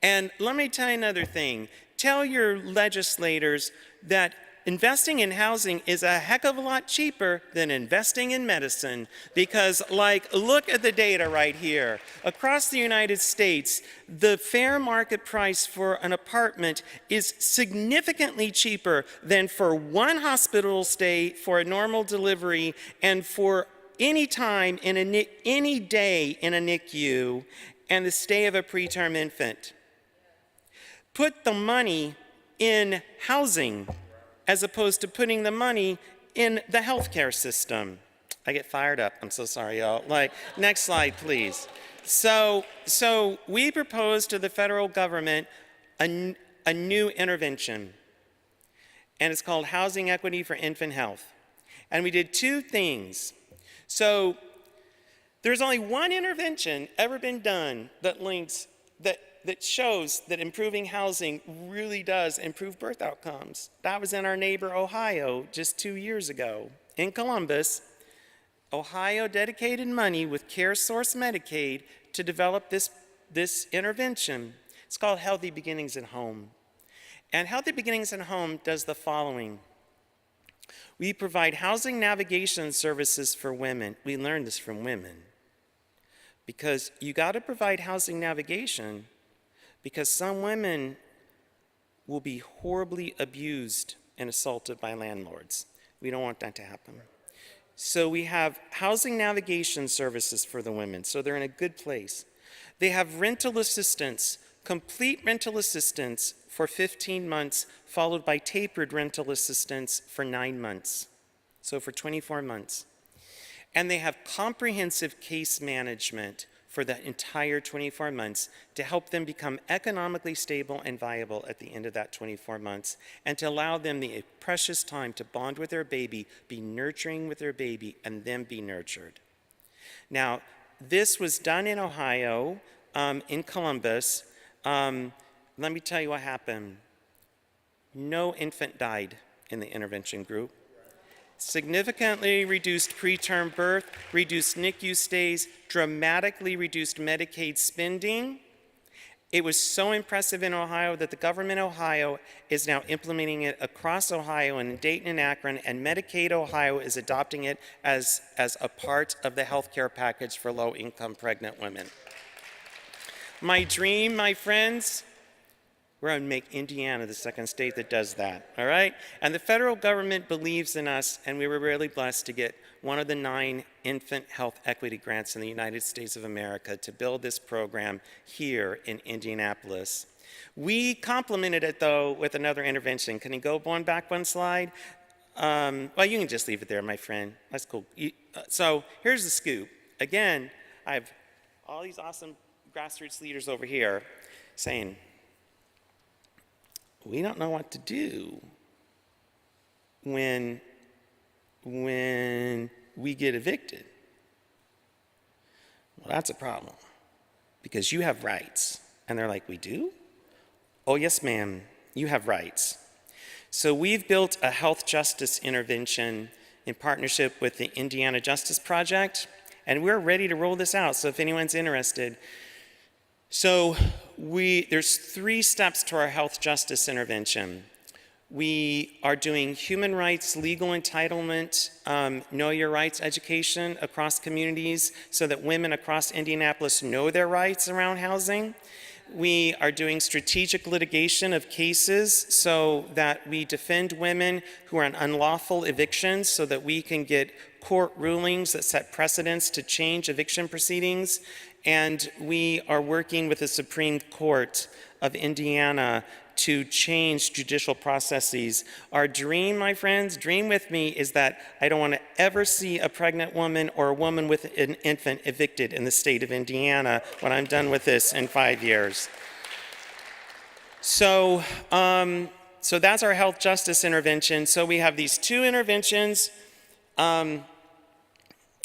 And let me tell you another thing. Tell your legislators that investing in housing is a heck of a lot cheaper than investing in medicine because, look at the data right here. Across the United States, the fair market price for an apartment is significantly cheaper than for one hospital stay for a normal delivery and for any time in any day in a NICU and the stay of a preterm infant. Put the money in housing as opposed to putting the money in the healthcare system. I get fired up. I'm so sorry, y'all. Next slide, please. So we propose to the federal government a new intervention, and it's called Housing Equity for Infant Health. And we did two things. So there's only one intervention ever been done that shows that improving housing really does improve birth outcomes. That was in our neighbor, Ohio, just 2 years ago. In Columbus, Ohio dedicated money with CareSource Medicaid to develop this intervention. It's called Healthy Beginnings at Home. And Healthy Beginnings at Home does the following. We provide housing navigation services for women. We learned this from women. Because you got to provide housing navigation because some women will be horribly abused and assaulted by landlords. We don't want that to happen. So we have housing navigation services for the women, so they're in a good place. They have rental assistance, complete rental assistance for 15 months, followed by tapered rental assistance for 9 months, so for 24 months. And they have comprehensive case management for the entire 24 months to help them become economically stable and viable at the end of that 24 months and to allow them the precious time to bond with their baby, be nurturing with their baby, and then be nurtured. Now, this was done in Ohio, in Columbus. Let me tell you what happened. No infant died in the intervention group. Significantly reduced preterm birth, reduced NICU stays, dramatically reduced Medicaid spending. It was so impressive in Ohio that the government of Ohio is now implementing it across Ohio and in Dayton and Akron, and Medicaid Ohio is adopting it as a part of the health care package for low-income pregnant women. My dream, my friends, we're going to make Indiana the second state that does that, all right? And the federal government believes in us, and we were really blessed to get one of the 9 infant health equity grants in the United States of America to build this program here in Indianapolis. We complemented it, though, with another intervention. Can you go back one slide? Well, you can just leave it there, my friend. That's cool. So here's the scoop. Again, I have all these awesome grassroots leaders over here saying, we don't know what to do when we get evicted. Well, that's a problem because you have rights. And they're like, we do? Oh, yes, ma'am, you have rights. So we've built a health justice intervention in partnership with the Indiana Justice Project, and we're ready to roll this out. So if anyone's interested, there's 3 steps to our health justice intervention. We are doing human rights, legal entitlement, know your rights education across communities so that women across Indianapolis know their rights around housing. we are doing strategic litigation of cases so that we defend women who are on unlawful evictions so that we can get court rulings that set precedents to change eviction proceedings. And we are working with the Supreme Court of Indiana to change judicial processes. Our dream, my friends, dream with me, is that I don't want to ever see a pregnant woman or a woman with an infant evicted in the state of Indiana when I'm done with this in 5 years. So that's our health justice intervention. So we have these two interventions.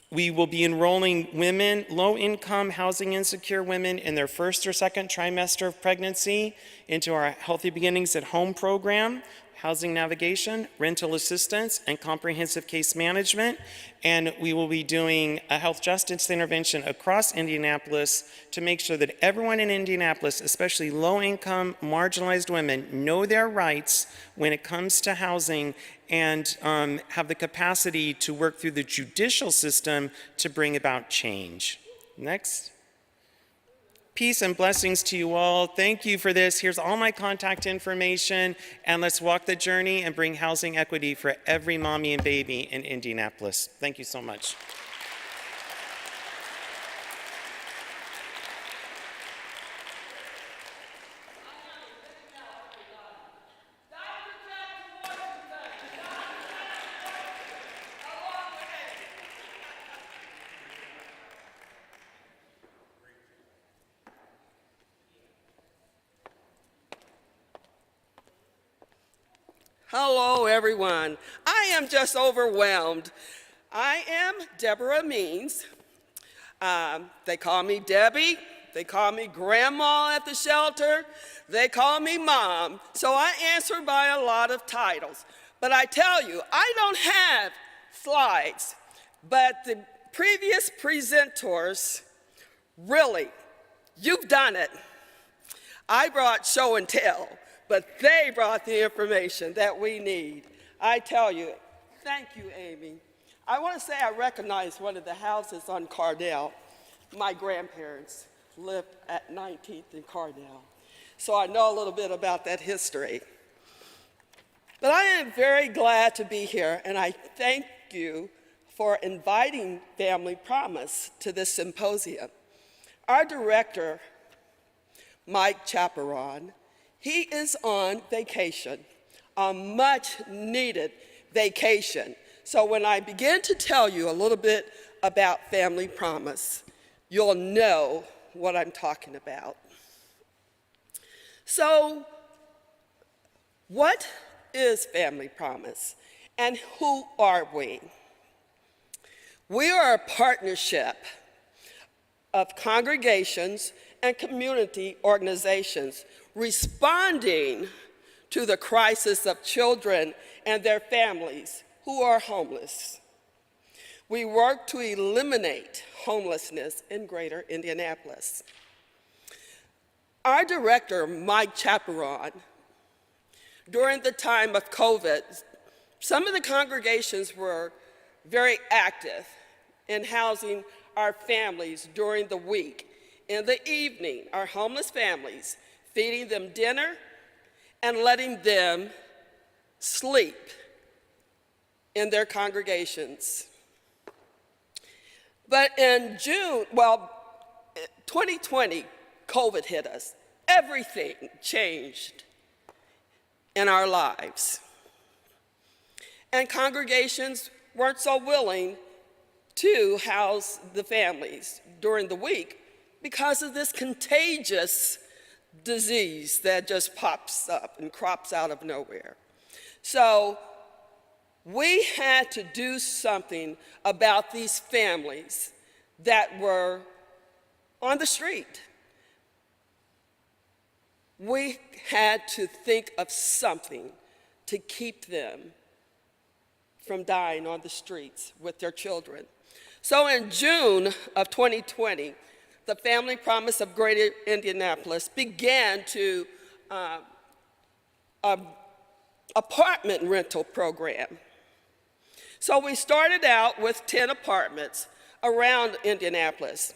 We will be enrolling women, low-income, housing-insecure women in their first or second trimester of pregnancy into our Healthy Beginnings at Home program, housing navigation, rental assistance, and comprehensive case management. And we will be doing a health justice intervention across Indianapolis to make sure that everyone in Indianapolis, especially low-income, marginalized women, know their rights when it comes to housing and have the capacity to work through the judicial system to bring about change. Next. Peace and blessings to you all. Thank you for this. Here's all my contact information, and let's walk the journey and bring housing equity for every mommy and baby in Indianapolis. Thank you so much. Hello, everyone. I am just overwhelmed. I am Deborah Means. They call me Debbie. They call me Grandma at the shelter. They call me Mom. So I answer by a lot of titles. But I tell you, I don't have slides. But the previous presenters, really, you've done it. I brought show and tell, but they brought the information that we need. I tell you, thank you, Amy. I want to say I recognize one of the houses on Cardell. My grandparents lived at 19th and Cardell, so I know a little bit about that history. But I am very glad to be here, and I thank you for inviting Family Promise to this symposium. Our director, Mike Chaperon, he is on vacation, a much-needed vacation. So when I begin to tell you a little bit about Family Promise, you'll know what I'm talking about. So what is Family Promise, and who are we? We are a partnership of congregations and community organizations responding to the crisis of children and their families who are homeless. We work to eliminate homelessness in greater Indianapolis. Our director, Mike Chaperon, during the time of COVID, some of the congregations were very active in housing our families during the week. In the evening, our homeless families, feeding them dinner and letting them sleep in their congregations. But in 2020, COVID hit us. Everything changed in our lives. And congregations weren't so willing to house the families during the week because of this contagious disease that just pops up and crops out of nowhere. So we had to do something about these families that were on the street. We had to think of something to keep them from dying on the streets with their children. So in June of 2020, the Family Promise of Greater Indianapolis began to apartment rental program. So we started out with 10 apartments around Indianapolis.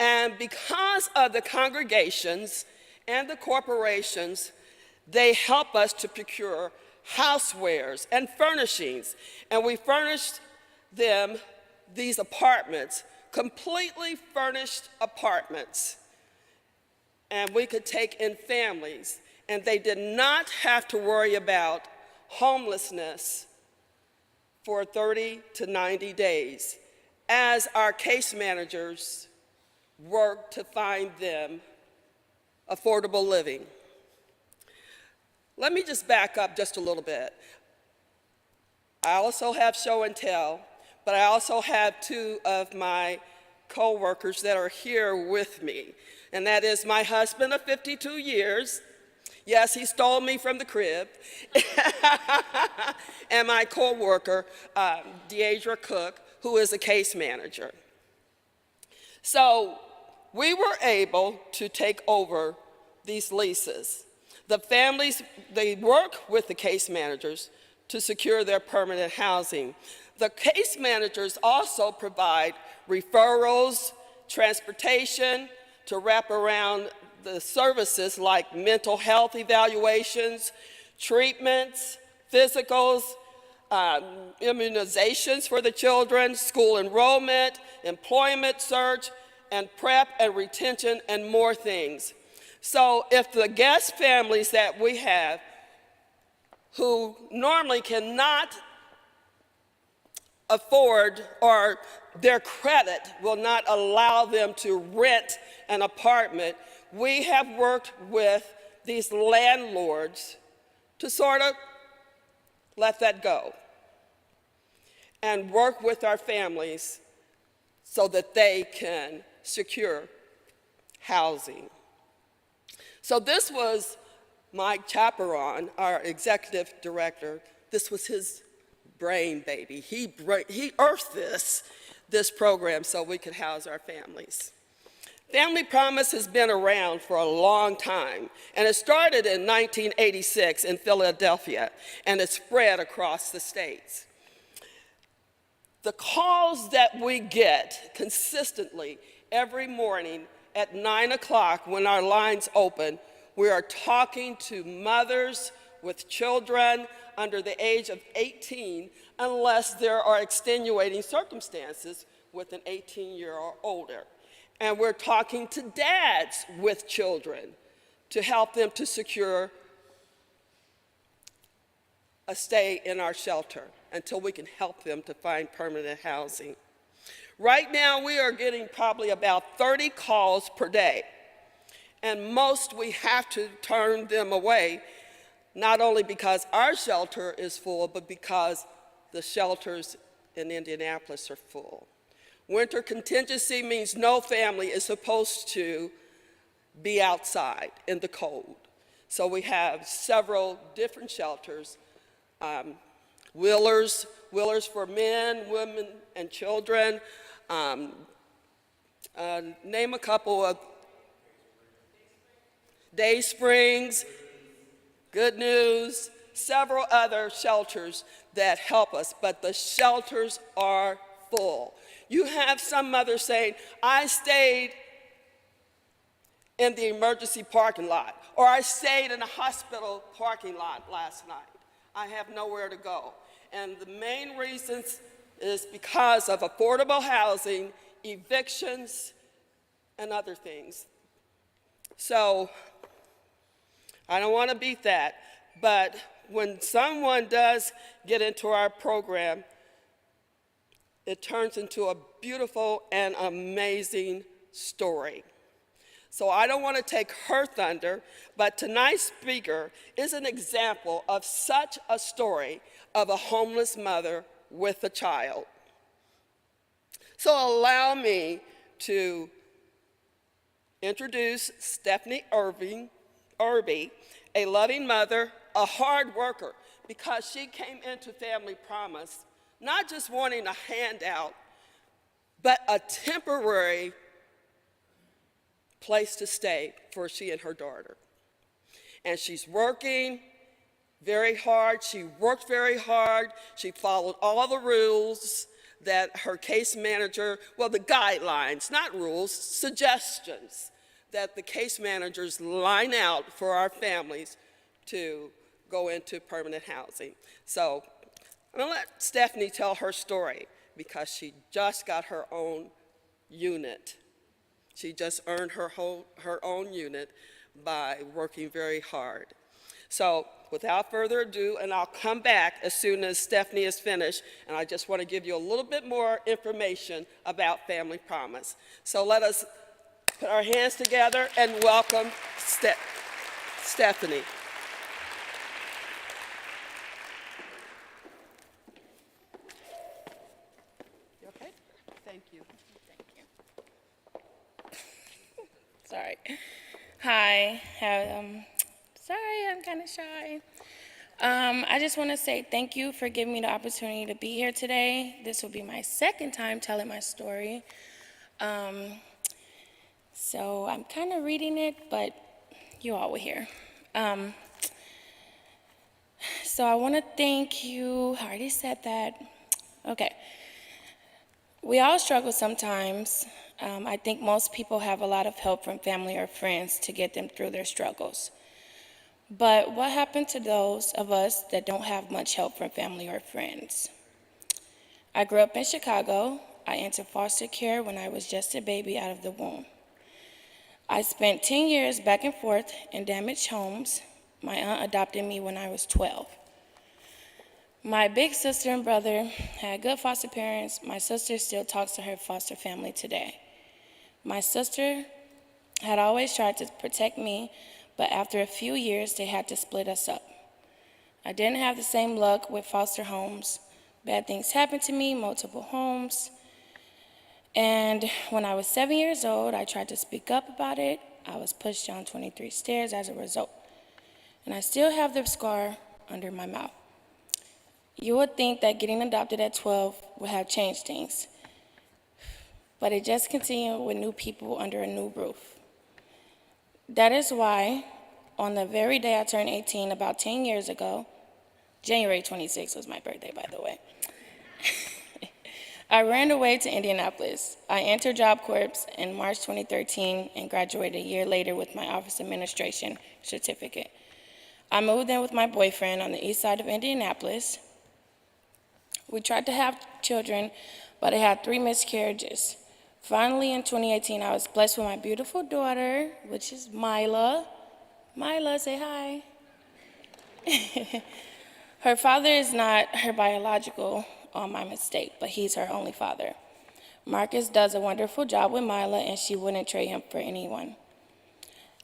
And because of the congregations and the corporations, they help us to procure housewares and furnishings. And we furnished them these apartments, completely furnished apartments. And we could take in families, and they did not have to worry about homelessness for 30 to 90 days as our case managers worked to find them affordable living. Let me just back up just a little bit. I also have show and tell, but I also have two of my co-workers that are here with me, and that is my husband of 52 years. Yes, he stole me from the crib. And my co-worker, Deidre Cook, who is a case manager. So we were able to take over these leases. The families, they work with the case managers to secure their permanent housing. The case managers also provide referrals, transportation to wrap around the services like mental health evaluations, treatments, physicals, immunizations for the children, school enrollment, employment search, and prep and retention, and more things. So if the guest families that we have who normally cannot afford, or their credit will not allow them to rent an apartment, we have worked with these landlords to sort of let that go and work with our families so that they can secure housing. So this was Mike Chaperon, our executive director. This was his brain baby. He earthed this program so we could house our families. Family Promise has been around for a long time, and it started in 1986 in Philadelphia, and it spread across the states. The calls that we get consistently every morning at 9 o'clock when our lines open, we are talking to mothers with children under the age of 18, unless there are extenuating circumstances with an 18-year or older. And we're talking to dads with children to help them to secure a stay in our shelter until we can help them to find permanent housing. Right now, we are getting probably about 30 calls per day, and most we have to turn them away, not only because our shelter is full, but because the shelters in Indianapolis are full. Winter contingency means no family is supposed to be outside in the cold. So we have several different shelters, Wheelers for men, women, and children. Name a couple of Day Springs, Good News, several other shelters that help us, but the shelters are full. You have some mothers saying, I stayed in the emergency parking lot, or I stayed in a hospital parking lot last night. I have nowhere to go. And the main reasons is because of affordable housing, evictions, and other things. So I don't want to beat that, but when someone does get into our program, it turns into a beautiful and amazing story. So I don't want to take her thunder, but tonight's speaker is an example of such a story of a homeless mother with a child. So allow me to introduce Stephanie Irby, a loving mother, a hard worker, because she came into Family Promise not just wanting a handout, but a temporary place to stay for she and her daughter. And she's working very hard. She worked very hard. She followed all the rules that her case manager, well, the guidelines, not rules, suggestions that the case managers line out for our families to go into permanent housing. So I'm gonna let Stephanie tell her story because she just got her own unit. She just earned her own unit by working very hard. So without further ado, and I'll come back as soon as Stephanie is finished, and I just want to give you a little bit more information about Family Promise. So let us put our hands together and welcome Stephanie. You okay? Thank you. Sorry. Hi. Sorry, I'm kind of shy. I just want to say thank you for giving me the opportunity to be here today. This will be my second time telling my story. So I'm kind of reading it, but you all will hear. So I want to thank you. I already said that. Okay. We all struggle sometimes. I think most people have a lot of help from family or friends to get them through their struggles. But what happened to those of us that don't have much help from family or friends? I grew up in Chicago. I entered foster care when I was just a baby out of the womb. I spent 10 years back and forth in damaged homes. My aunt adopted me when I was 12. My big sister and brother had good foster parents. My sister still talks to her foster family today. My sister had always tried to protect me, but after a few years, they had to split us up. I didn't have the same luck with foster homes. Bad things happened to me, multiple homes. And when I was 7 years old, I tried to speak up about it. I was pushed down 23 stairs as a result. And I still have the scar under my mouth. You would think that getting adopted at 12 would have changed things. But it just continued with new people under a new roof. That is why, on the very day I turned 18, about 10 years ago, January 26th was my birthday, by the way, I ran away to Indianapolis. I entered Job Corps in March 2013 and graduated a year later with my office administration certificate. I moved in with my boyfriend on the east side of Indianapolis. We tried to have children, but I had 3 miscarriages. Finally, in 2018, I was blessed with my beautiful daughter, which is Mila. Mila, say hi. Her father is not her biological, my mistake, but he's her only father. Marcus does a wonderful job with Mila, and she wouldn't trade him for anyone.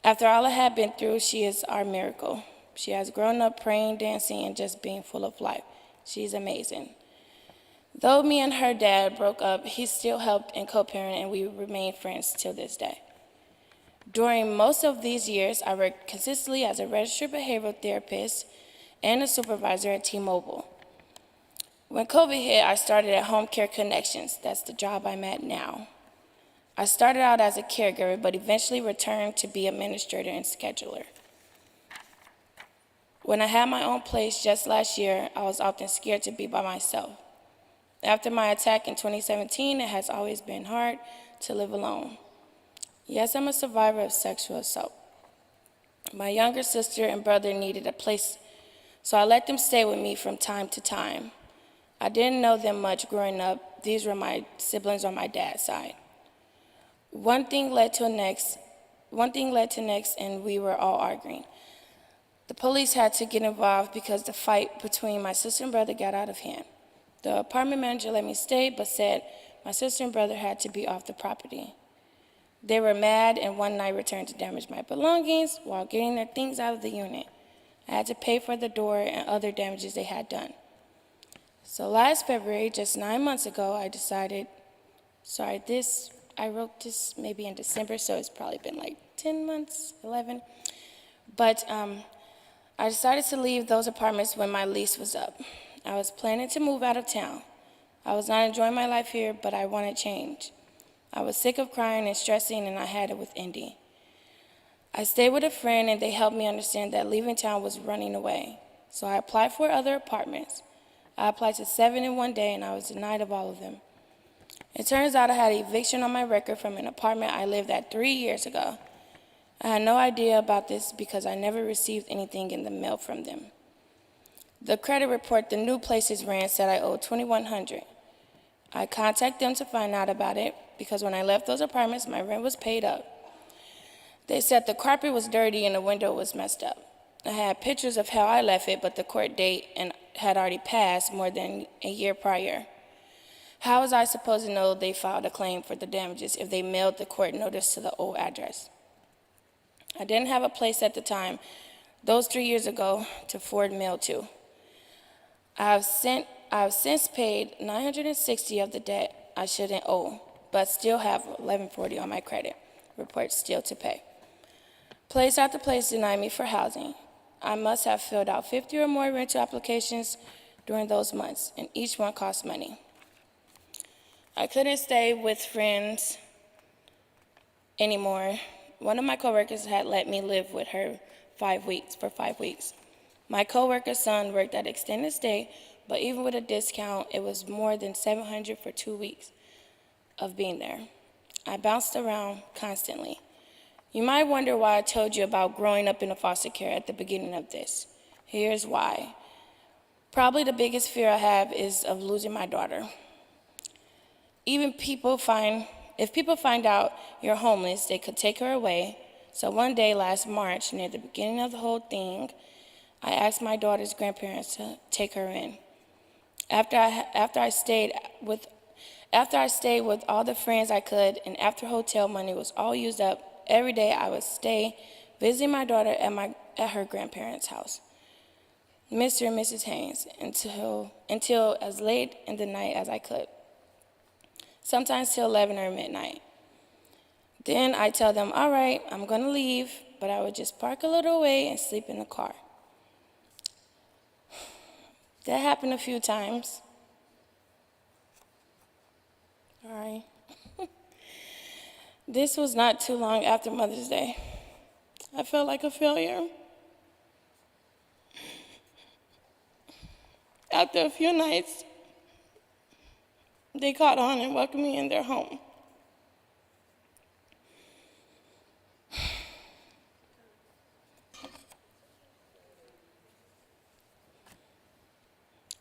After all I had been through, she is our miracle. She has grown up praying, dancing, and just being full of life. She's amazing. Though me and her dad broke up, he still helped and co-parented, and we remain friends till this day. During most of these years, I worked consistently as a registered behavioral therapist and a supervisor at T-Mobile. When COVID hit, I started at Home Care Connections. That's the job I'm at now. I started out as a caregiver, but eventually returned to be administrator and scheduler. When I had my own place just last year, I was often scared to be by myself. After my attack in 2017, it has always been hard to live alone. Yes, I'm a survivor of sexual assault. My younger sister and brother needed a place, so I let them stay with me from time to time. I didn't know them much growing up. These were my siblings on my dad's side. One thing led to next, and we were all arguing. The police had to get involved because the fight between my sister and brother got out of hand. The apartment manager let me stay, but said my sister and brother had to be off the property. They were mad, and one night returned to damage my belongings while getting their things out of the unit. I had to pay for the door and other damages they had done. So last February, just 9 months ago, I decided, I wrote this maybe in December, so it's probably been like 10 months, 11. But I decided to leave those apartments when my lease was up. I was planning to move out of town. I was not enjoying my life here, but I wanted change. I was sick of crying and stressing, and I had it with Indy. I stayed with a friend, and they helped me understand that leaving town was running away. So I applied for other apartments. I applied to 7 in one day, and I was denied of all of them. It turns out I had eviction on my record from an apartment I lived at 3 years ago. I had no idea about this because I never received anything in the mail from them. The credit report the new places ran said I owed $2,100. I contacted them to find out about it because when I left those apartments, my rent was paid up. They said the carpet was dirty and the window was messed up. I had pictures of how I left it, but the court date had already passed more than a year prior. How was I supposed to know they filed a claim for the damages if they mailed the court notice to the old address? I didn't have a place at the time, those 3 years ago, to forward mail to. I have since paid $960 of the debt I shouldn't owe, but still have $1,140 on my credit report still to pay. Place after place denied me for housing. I must have filled out 50 or more rental applications during those months, and each one cost money. I couldn't stay with friends anymore. One of my coworkers had let me live with her for 5 weeks. My coworker's son worked at extended stay, but even with a discount, it was more than $700 for 2 weeks of being there. I bounced around constantly. You might wonder why I told you about growing up in a foster care at the beginning of this. Here's why. Probably the biggest fear I have is of losing my daughter. If people find out you're homeless, they could take her away. So one day last March, near the beginning of the whole thing, I asked my daughter's grandparents to take her in. After I stayed with all the friends I could, and after hotel money was all used up, every day I would stay visiting my daughter at her grandparents' house, Mr. and Mrs. Haynes, until as late in the night as I could, sometimes till 11 or midnight. Then I tell them, all right, I'm gonna leave, but I would just park a little away and sleep in the car. That happened a few times. All right. This was not too long after Mother's Day. I felt like a failure. After a few nights, they caught on and welcomed me in their home.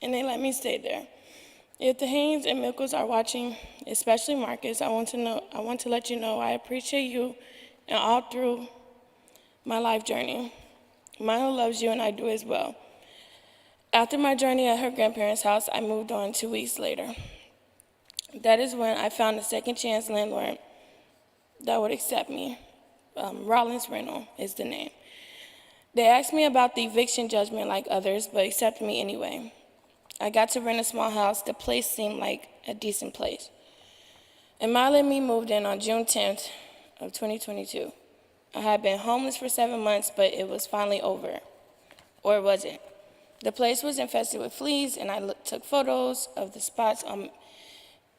And they let me stay there. If the Haynes and Mickles are watching, especially Marcus, I want to let you know I appreciate you and all through my life journey. Milo loves you and I do as well. After my journey at her grandparents' house, I moved on 2 weeks later. That is when I found a second chance landlord that would accept me. Rollins Rental is the name. They asked me about the eviction judgment like others, but accepted me anyway. I got to rent a small house. The place seemed like a decent place. And Milo and me moved in on June 10th of 2022. I had been homeless for 7 months, but it was finally over. Or was it? The place was infested with fleas, and I took photos of the spots on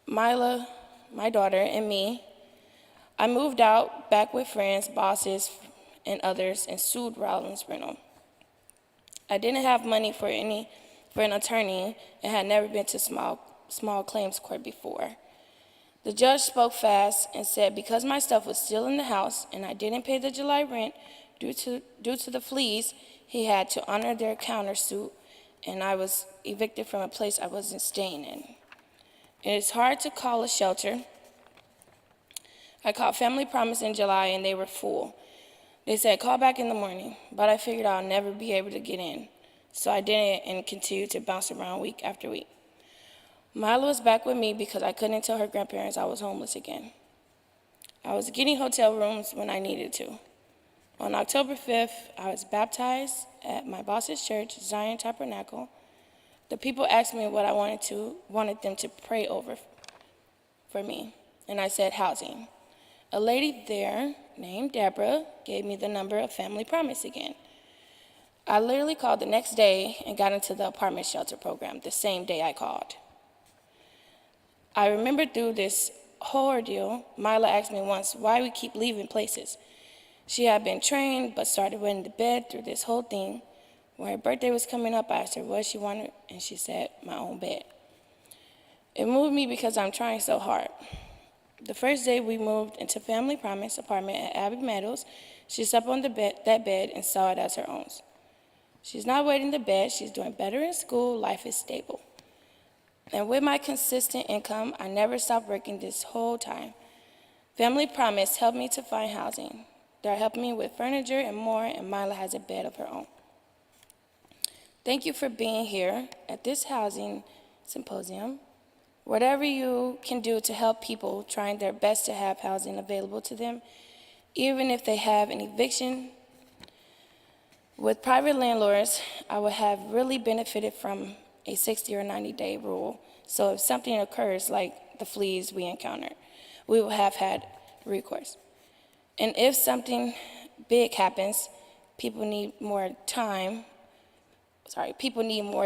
Mila, my daughter, and me. I moved out, back with friends, bosses, and others, and sued Rollins Rental. I didn't have money for an attorney and had never been to small claims court before. The judge spoke fast and said because my stuff was still in the house and I didn't pay the July rent due to the fleas, he had to honor their countersuit, and I was evicted from a place I wasn't staying in. It is hard to call a shelter. I called Family Promise in July and they were full. They said call back in the morning, but I figured I'll never be able to get in. So I didn't and continued to bounce around week after week. Milo was back with me because I couldn't tell her grandparents I was homeless again. I was getting hotel rooms when I needed to. On October 5th, I was baptized at my boss's church, Zion Tabernacle. The people asked me what I wanted them to pray over for me, and I said housing. A lady there named Deborah gave me the number of Family Promise again. I literally called the next day and got into the apartment shelter program the same day I called. I remember through this whole ordeal, Mila asked me once why we keep leaving places. She had been trained but started wetting the bed through this whole thing. When her birthday was coming up, I asked her what she wanted, and she said, my own bed. It moved me because I'm trying so hard. The first day we moved into Family Promise apartment at Abbey Meadows, she slept on that bed and saw it as her own. She's not waiting the bed, she's doing better in school, life is stable. And with my consistent income, I never stopped working this whole time. Family Promise helped me to find housing. They're helping me with furniture and more, and Mila has a bed of her own. Thank you for being here at this housing symposium. Whatever you can do to help people trying their best to have housing available to them, even if they have an eviction. With private landlords, I would have really benefited from a 60 or 90-day rule. So if something occurs like the fleas we encountered, we would have had recourse. And if something big happens, people need more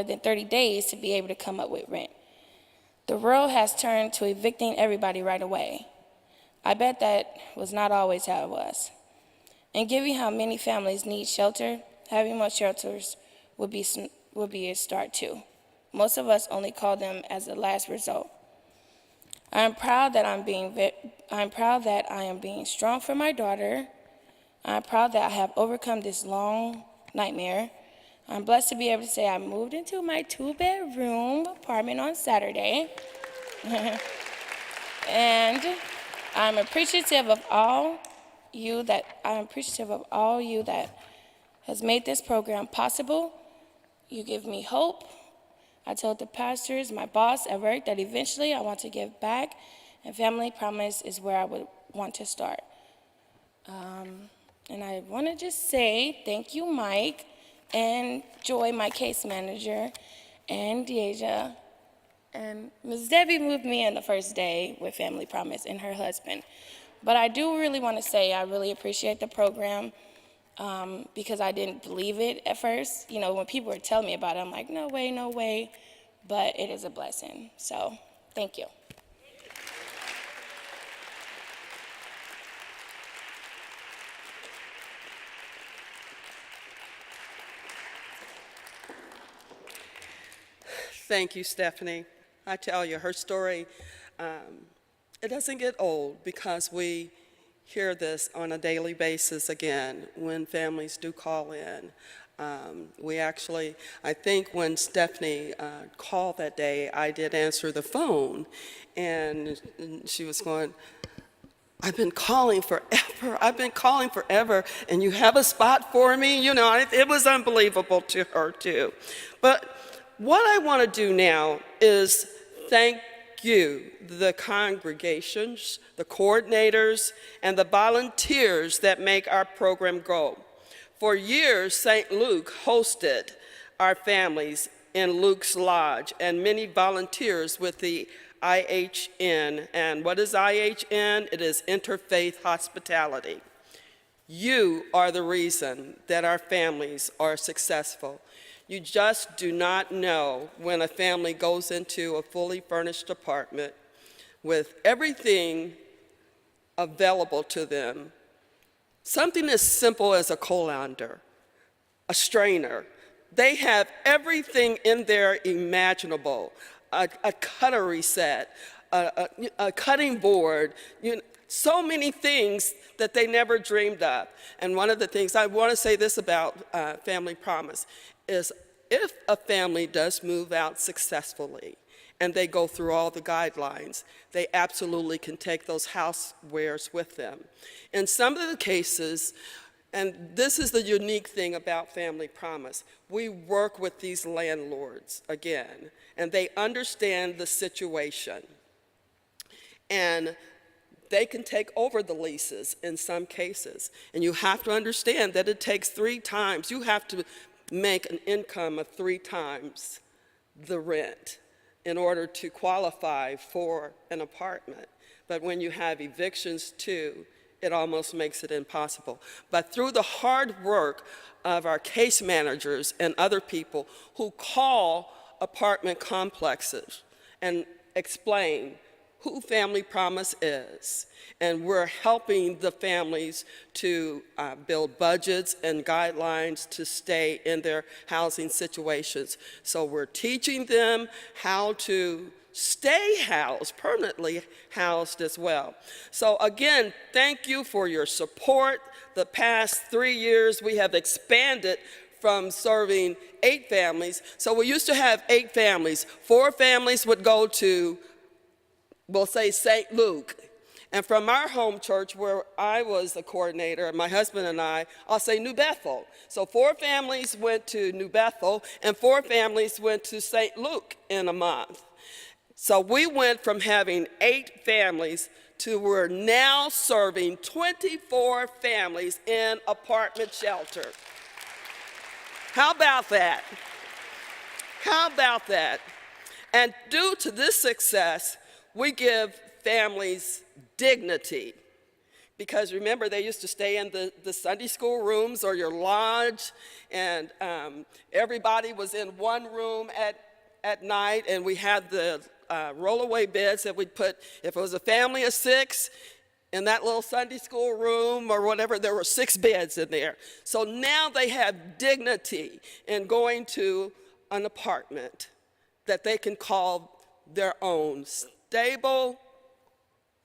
than 30 days to be able to come up with rent. The world has turned to evicting everybody right away. I bet that was not always how it was. And given how many families need shelter, having more shelters would be a start too. Most of us only call them as a last result. I'm proud that I am being strong for my daughter. I'm proud that I have overcome this long nightmare. I'm blessed to be able to say I moved into my 2-bedroom apartment on Saturday. And I'm appreciative of all you that has made this program possible. You give me hope. I told the pastors, my boss at work, that eventually I want to give back, and Family Promise is where I would want to start. And I want to just say thank you, Mike, and Joy, my case manager, and Deja. And Ms. Debbie moved me in the first day with Family Promise and her husband. But I do really want to say I really appreciate the program because I didn't believe it at first. You know, when people were telling me about it, I'm like, no way, no way. But it is a blessing. So thank you. Thank you, Stephanie. I tell you, her story, it doesn't get old because we hear this on a daily basis again when families do call in. I think when Stephanie called that day, I did answer the phone, and she was going, I've been calling forever, and you have a spot for me? You know, it was unbelievable to her, too. But what I want to do now is thank you, the congregations, the coordinators, and the volunteers that make our program go. For years, St. Luke hosted our families in Luke's Lodge and many volunteers with the IHN. And what is IHN? It is Interfaith Hospitality. You are the reason that our families are successful. You just do not know when a family goes into a fully furnished apartment with everything available to them. Something as simple as a colander, a strainer. They have everything in there imaginable. A cutlery set, a cutting board, so many things that they never dreamed of. And one of the things I want to say this about Family Promise is if a family does move out successfully and they go through all the guidelines, they absolutely can take those housewares with them. In some of the cases, and this is the unique thing about Family Promise, we work with these landlords again, and they understand the situation. And they can take over the leases in some cases. And you have to understand that it takes 3 times. You have to make an income of 3 times the rent in order to qualify for an apartment. But when you have evictions too, it almost makes it impossible. But through the hard work of our case managers and other people who call apartment complexes and explain who Family Promise is. And we're helping the families to build budgets and guidelines to stay in their housing situations. So we're teaching them how to stay housed, permanently housed as well. So again, thank you for your support. The past 3 years, we have expanded from serving 8 families. So we used to have 8 families. 4 families would go to, we'll say, St. Luke. And from our home church, where I was the coordinator, my husband and I'll say New Bethel. So 4 families went to New Bethel, and 4 families went to St. Luke in a month. So we went from having 8 families to we're now serving 24 families in apartment shelter. How about that? How about that? And due to this success, we give families dignity. Because remember, they used to stay in the Sunday school rooms or your lodge, and everybody was in one room at night, and we had the rollaway beds that we'd put, if it was a family of 6, in that little Sunday school room or whatever, there were 6 beds in there. So now they have dignity in going to an apartment that they can call their own, stable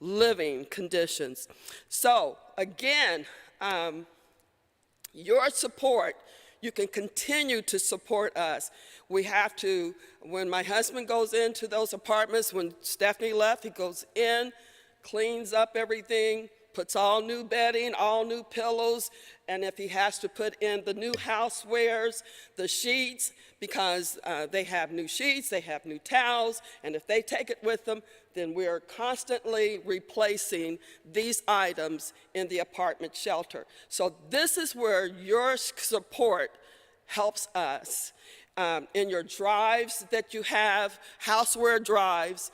living conditions. So again, your support, you can continue to support us. We have to, when my husband goes into those apartments, when Stephanie left, he goes in, cleans up everything, puts all new bedding, all new pillows, and if he has to put in the new housewares, the sheets, because they have new sheets, they have new towels, and if they take it with them, then we're constantly replacing these items in the apartment shelter. So this is where your support helps us. In your drives that you have, houseware drives,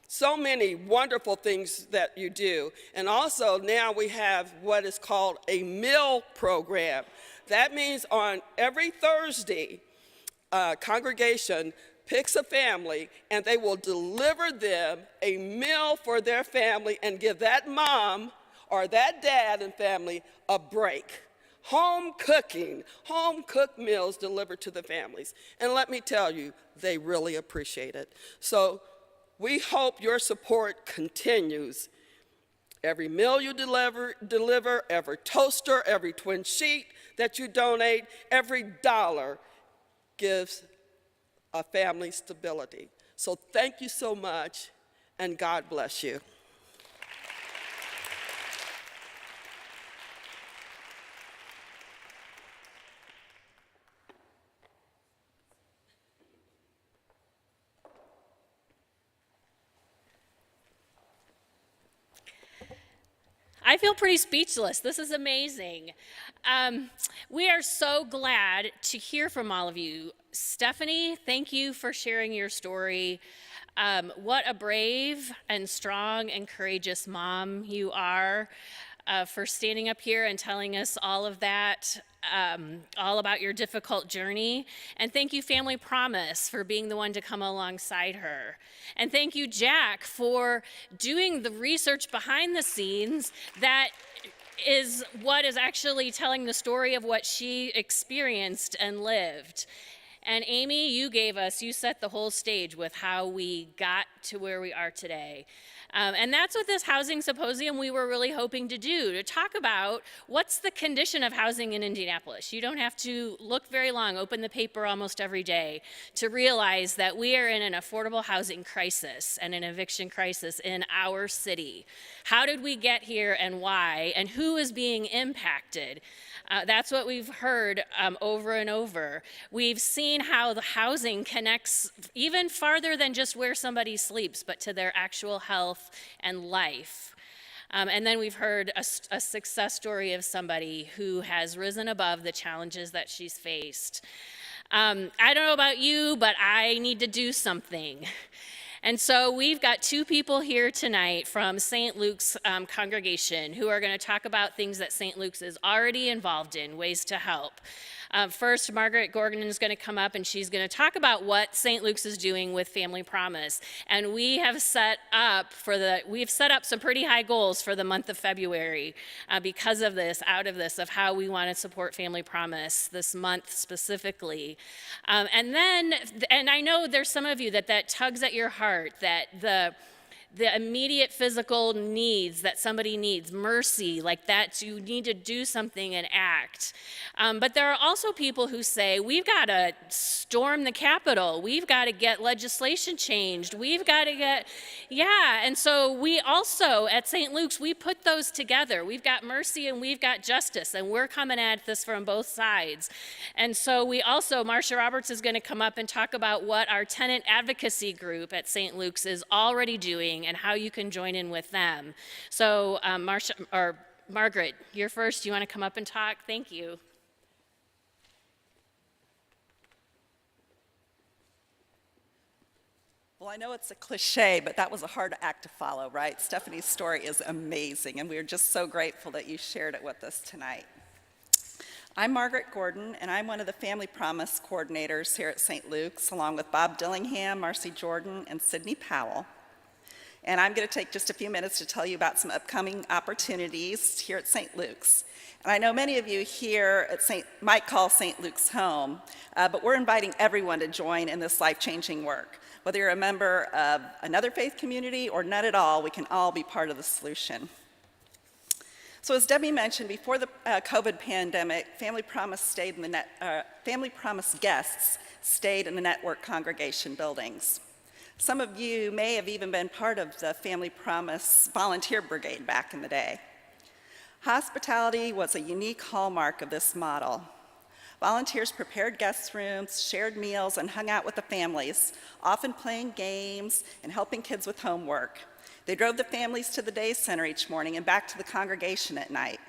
so many wonderful things that you do. And also now we have what is called a meal program. That means on every Thursday, congregation picks a family and they will deliver them a meal for their family and give that mom or that dad and family a break. Home cooking, home cooked meals delivered to the families. And let me tell you, they really appreciate it. So we hope your support continues. Every meal you deliver, every toaster, every twin sheet that you donate, every dollar gives a family stability. So thank you so much, and God bless you. I feel pretty speechless. This is amazing. We are so glad to hear from all of you. Stephanie, thank you for sharing your story. What a brave and strong and courageous mom you are, for standing up here and telling us all of that, all about your difficult journey. And thank you, Family Promise, for being the one to come alongside her. And thank you, Jack, for doing the research behind the scenes that is what is actually telling the story of what she experienced and lived. And Amy, you set the whole stage with how we got to where we are today. And that's what this housing symposium we were really hoping to do, to talk about what's the condition of housing in Indianapolis. You don't have to look very long, open the paper almost every day to realize that we are in an affordable housing crisis and an eviction crisis in our city. How did we get here and why, and who is being impacted? That's what we've heard over and over. We've seen how the housing connects even farther than just where somebody sleeps, but to their actual health and life. And then we've heard a success story of somebody who has risen above the challenges that she's faced. I don't know about you, but I need to do something. And so we've got two people here tonight from St. Luke's congregation who are going to talk about things that St. Luke's is already involved in, ways to help. First, Margaret Gordon is going to come up and she's going to talk about what St. Luke's is doing with Family Promise. And we have set up some pretty high goals for the month of February because of this, of how we want to support Family Promise this month specifically. And I know there's some of you that tugs at your heart, that the immediate physical needs that somebody needs, mercy, like that, you need to do something and act. But there are also people who say, we've got to storm the Capitol, we've got to get legislation changed, we've got to and so we also, at St. Luke's, we put those together. We've got mercy and we've got justice, and we're coming at this from both sides. And so we also, Marcia Roberts is going to come up and talk about what our tenant advocacy group at St. Luke's is already doing and how you can join in with them. So Margaret, you're first. You want to come up and talk? Thank you. Well, I know it's a cliche, but that was a hard act to follow, right? Stephanie's story is amazing, and we are just so grateful that you shared it with us tonight. I'm Margaret Gordon, and I'm one of the Family Promise coordinators here at St. Luke's, along with Bob Dillingham, Marcy Jordan, and Sydney Powell. And I'm going to take just a few minutes to tell you about some upcoming opportunities here at St. Luke's. And I know many of you here at might call St. Luke's home, but we're inviting everyone to join in this life-changing work. Whether you're a member of another faith community or none at all, we can all be part of the solution. So as Debbie mentioned, before the COVID pandemic, Family Promise guests stayed in the network congregation buildings. Some of you may have even been part of the Family Promise volunteer brigade back in the day. Hospitality was a unique hallmark of this model. Volunteers prepared guest rooms, shared meals, and hung out with the families, often playing games and helping kids with homework. They drove the families to the day center each morning and back to the congregation at night.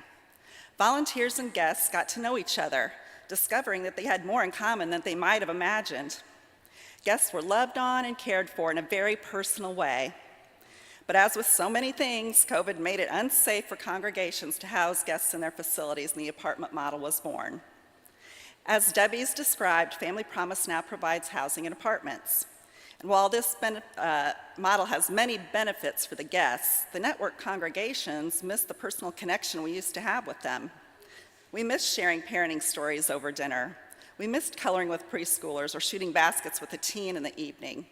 Volunteers and guests got to know each other, discovering that they had more in common than they might have imagined. Guests were loved on and cared for in a very personal way. But as with so many things, COVID made it unsafe for congregations to house guests in their facilities, and the apartment model was born. As Debbie's described, Family Promise now provides housing in apartments. And while this model has many benefits for the guests, the network congregations miss the personal connection we used to have with them. We miss sharing parenting stories over dinner. We missed coloring with preschoolers or shooting baskets with a teen in the evening.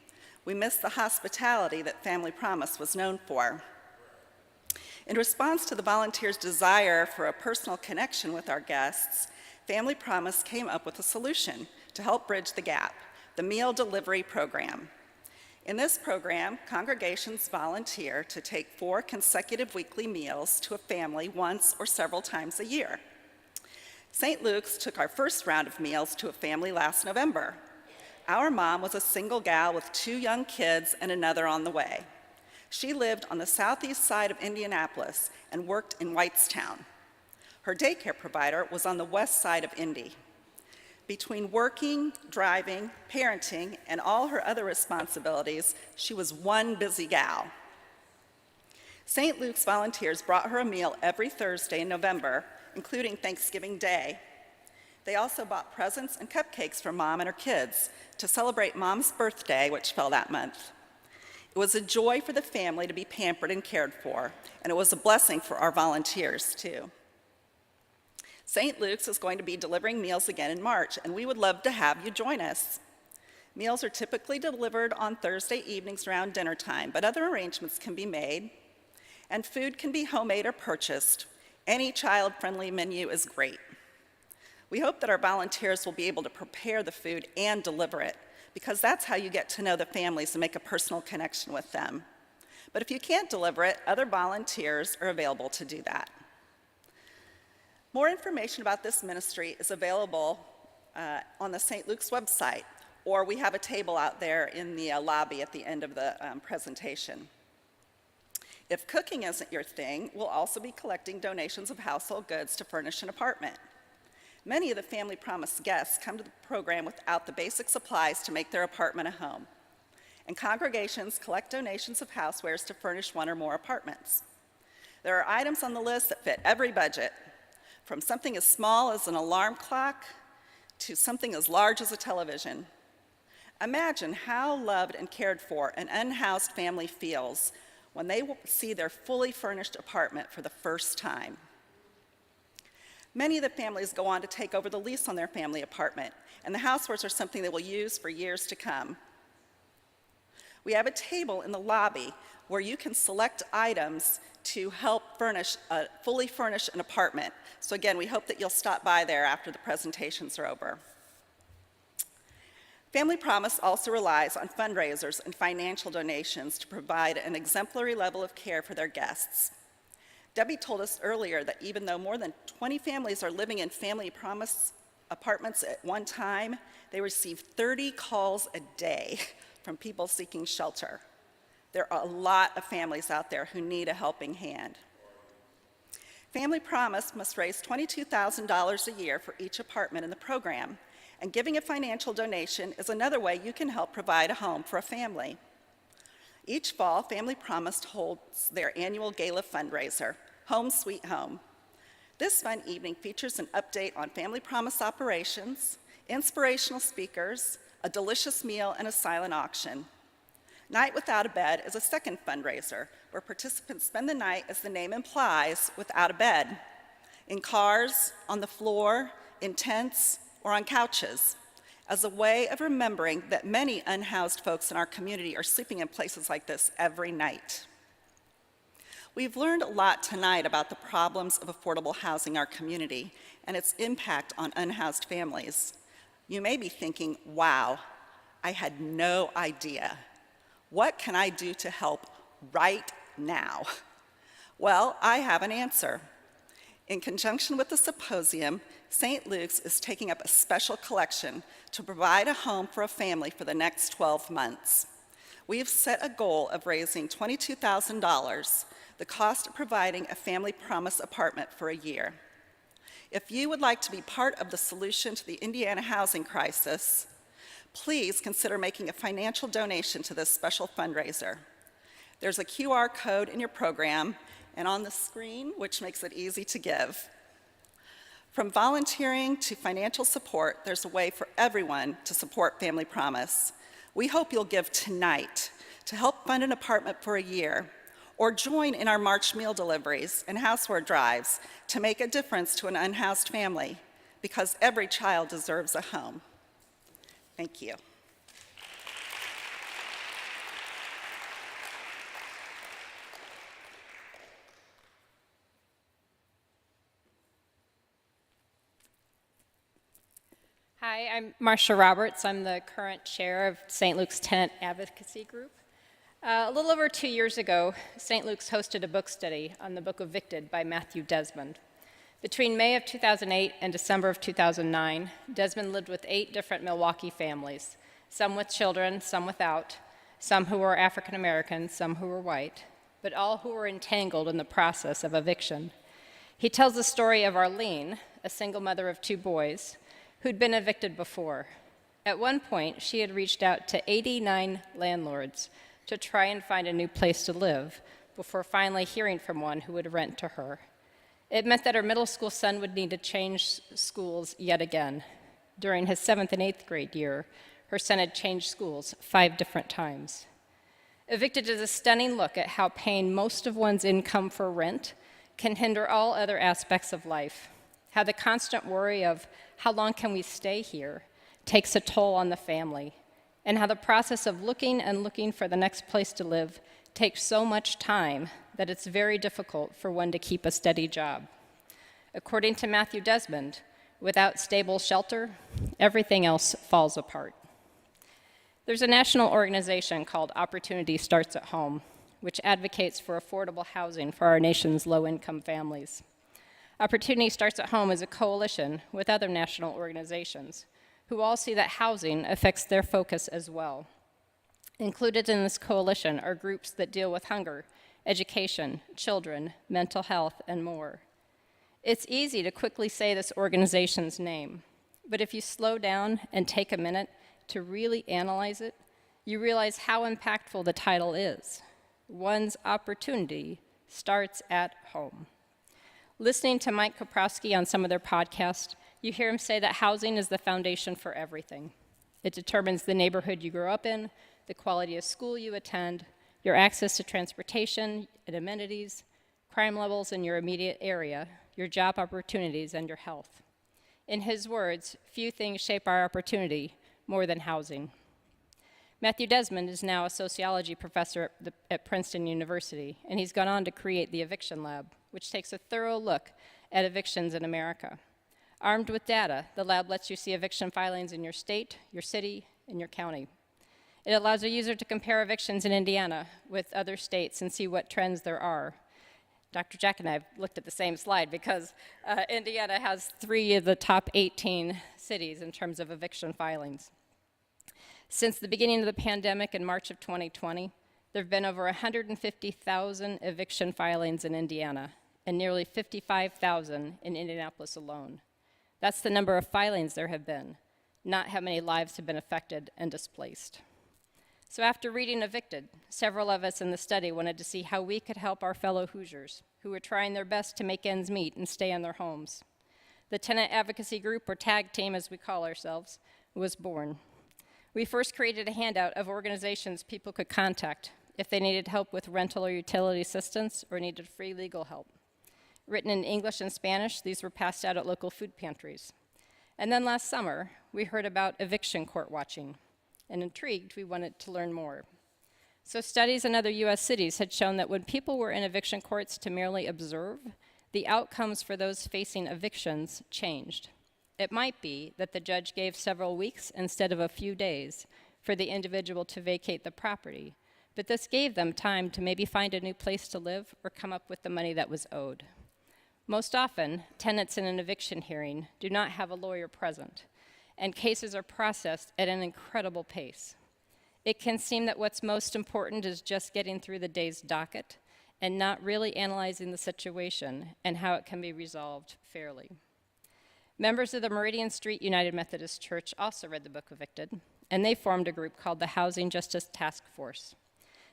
We missed the hospitality that Family Promise was known for. In response to the volunteers' desire for a personal connection with our guests, Family Promise came up with a solution to help bridge the gap: the meal delivery program. In this program, congregations volunteer to take 4 consecutive weekly meals to a family once or several times a year. St. Luke's took our first round of meals to a family last November. Our mom was a single gal with 2 young kids and another on the way. She lived on the southeast side of Indianapolis and worked in Whitestown. Her daycare provider was on the west side of Indy. Between working, driving, parenting, and all her other responsibilities, she was one busy gal. St. Luke's volunteers brought her a meal every Thursday in November, including Thanksgiving Day. They also bought presents and cupcakes for Mom and her kids to celebrate Mom's birthday, which fell that month. It was a joy for the family to be pampered and cared for, and it was a blessing for our volunteers, too. St. Luke's is going to be delivering meals again in March, and we would love to have you join us. Meals are typically delivered on Thursday evenings around dinner time, but other arrangements can be made, and food can be homemade or purchased. Any child-friendly menu is great. We hope that our volunteers will be able to prepare the food and deliver it, because that's how you get to know the families and make a personal connection with them. But if you can't deliver it, other volunteers are available to do that. More information about this ministry is available on the St. Luke's website, or we have a table out there in the lobby at the end of the presentation. If cooking isn't your thing, we'll also be collecting donations of household goods to furnish an apartment. Many of the Family Promise guests come to the program without the basic supplies to make their apartment a home. and congregations collect donations of housewares to furnish one or more apartments. There are items on the list that fit every budget, from something as small as an alarm clock to something as large as a television. Imagine how loved and cared for an unhoused family feels when they see their fully furnished apartment for the first time. Many of the families go on to take over the lease on their family apartment, and the housewares are something they will use for years to come. We have a table in the lobby where you can select items to help fully furnish an apartment. So again, we hope that you'll stop by there after the presentations are over. Family Promise also relies on fundraisers and financial donations to provide an exemplary level of care for their guests. Debbie told us earlier that even though more than 20 families are living in Family Promise apartments at one time, they receive 30 calls a day from people seeking shelter. There are a lot of families out there who need a helping hand. Family Promise must raise $22,000 a year for each apartment in the program, and giving a financial donation is another way you can help provide a home for a family. Each fall, Family Promise holds their annual gala fundraiser, Home Sweet Home. This fun evening features an update on Family Promise operations, inspirational speakers, a delicious meal, and a silent auction. Night Without a Bed is a second fundraiser where participants spend the night, as the name implies, without a bed, in cars, on the floor, in tents, or on couches, as a way of remembering that many unhoused folks in our community are sleeping in places like this every night. We've learned a lot tonight about the problems of affordable housing in our community and its impact on unhoused families. You may be thinking, wow, I had no idea. What can I do to help right now? Well, I have an answer. In conjunction with the Symposium, St. Luke's is taking up a special collection to provide a home for a family for the next 12 months. We have set a goal of raising $22,000, the cost of providing a Family Promise apartment for a year. If you would like to be part of the solution to the Indiana housing crisis, please consider making a financial donation to this special fundraiser. There's a QR code in your program and on the screen, which makes it easy to give. From volunteering to financial support, there's a way for everyone to support Family Promise. We hope you'll give tonight to help fund an apartment for a year, or join in our March meal deliveries and houseware drives to make a difference to an unhoused family, because every child deserves a home. Thank you. Hi, I'm Marcia Roberts. I'm the current chair of St. Luke's Tenant Advocacy Group. A little over 2 years ago, St. Luke's hosted a book study on the book Evicted by Matthew Desmond. Between May of 2008 and December of 2009, Desmond lived with 8 different Milwaukee families, some with children, some without, some who were African American, some who were white, but all who were entangled in the process of eviction. He tells the story of Arlene, a single mother of 2 boys, who'd been evicted before. At one point, she had reached out to 89 landlords to try and find a new place to live before finally hearing from one who would rent to her. It meant that her middle school son would need to change schools yet again. During his 7th and 8th grade year, her son had changed schools 5 different times. Evicted is a stunning look at how paying most of one's income for rent can hinder all other aspects of life, how the constant worry of how long can we stay here takes a toll on the family, and how the process of looking and looking for the next place to live takes so much time that it's very difficult for one to keep a steady job. According to Matthew Desmond, without stable shelter, everything else falls apart. There's a national organization called Opportunity Starts at Home, which advocates for affordable housing for our nation's low-income families. Opportunity Starts at Home is a coalition with other national organizations who all see that housing affects their focus as well. Included in this coalition are groups that deal with hunger, education, children, mental health, and more. It's easy to quickly say this organization's name, but if you slow down and take a minute to really analyze it, you realize how impactful the title is. One's opportunity starts at home. Listening to Mike Koprowski on some of their podcasts, you hear him say that housing is the foundation for everything. It determines the neighborhood you grow up in, the quality of school you attend, your access to transportation and amenities, crime levels in your immediate area, your job opportunities, and your health. In his words, few things shape our opportunity more than housing. Matthew Desmond is now a sociology professor at Princeton University, and he's gone on to create the Eviction Lab, which takes a thorough look at evictions in America. Armed with data, the lab lets you see eviction filings in your state, your city, and your county. It allows a user to compare evictions in Indiana with other states and see what trends there are. Dr. Jack and I have looked at the same slide because Indiana has 3 of the top 18 cities in terms of eviction filings. Since the beginning of the pandemic in March of 2020, there have been over 150,000 eviction filings in Indiana and nearly 55,000 in Indianapolis alone. That's the number of filings there have been, not how many lives have been affected and displaced. So after reading Evicted, several of us in the study wanted to see how we could help our fellow Hoosiers who were trying their best to make ends meet and stay in their homes. The tenant advocacy group, or tag team as we call ourselves, was born. We first created a handout of organizations people could contact if they needed help with rental or utility assistance or needed free legal help. Written in English and Spanish, these were passed out at local food pantries. And then last summer, we heard about eviction court watching. And intrigued, we wanted to learn more. So studies in other US cities had shown that when people were in eviction courts to merely observe, the outcomes for those facing evictions changed. It might be that the judge gave several weeks instead of a few days for the individual to vacate the property, but this gave them time to maybe find a new place to live or come up with the money that was owed. Most often, tenants in an eviction hearing do not have a lawyer present, and cases are processed at an incredible pace. It can seem that what's most important is just getting through the day's docket and not really analyzing the situation and how it can be resolved fairly. Members of the Meridian Street United Methodist Church also read the book Evicted, and they formed a group called the Housing Justice Task Force.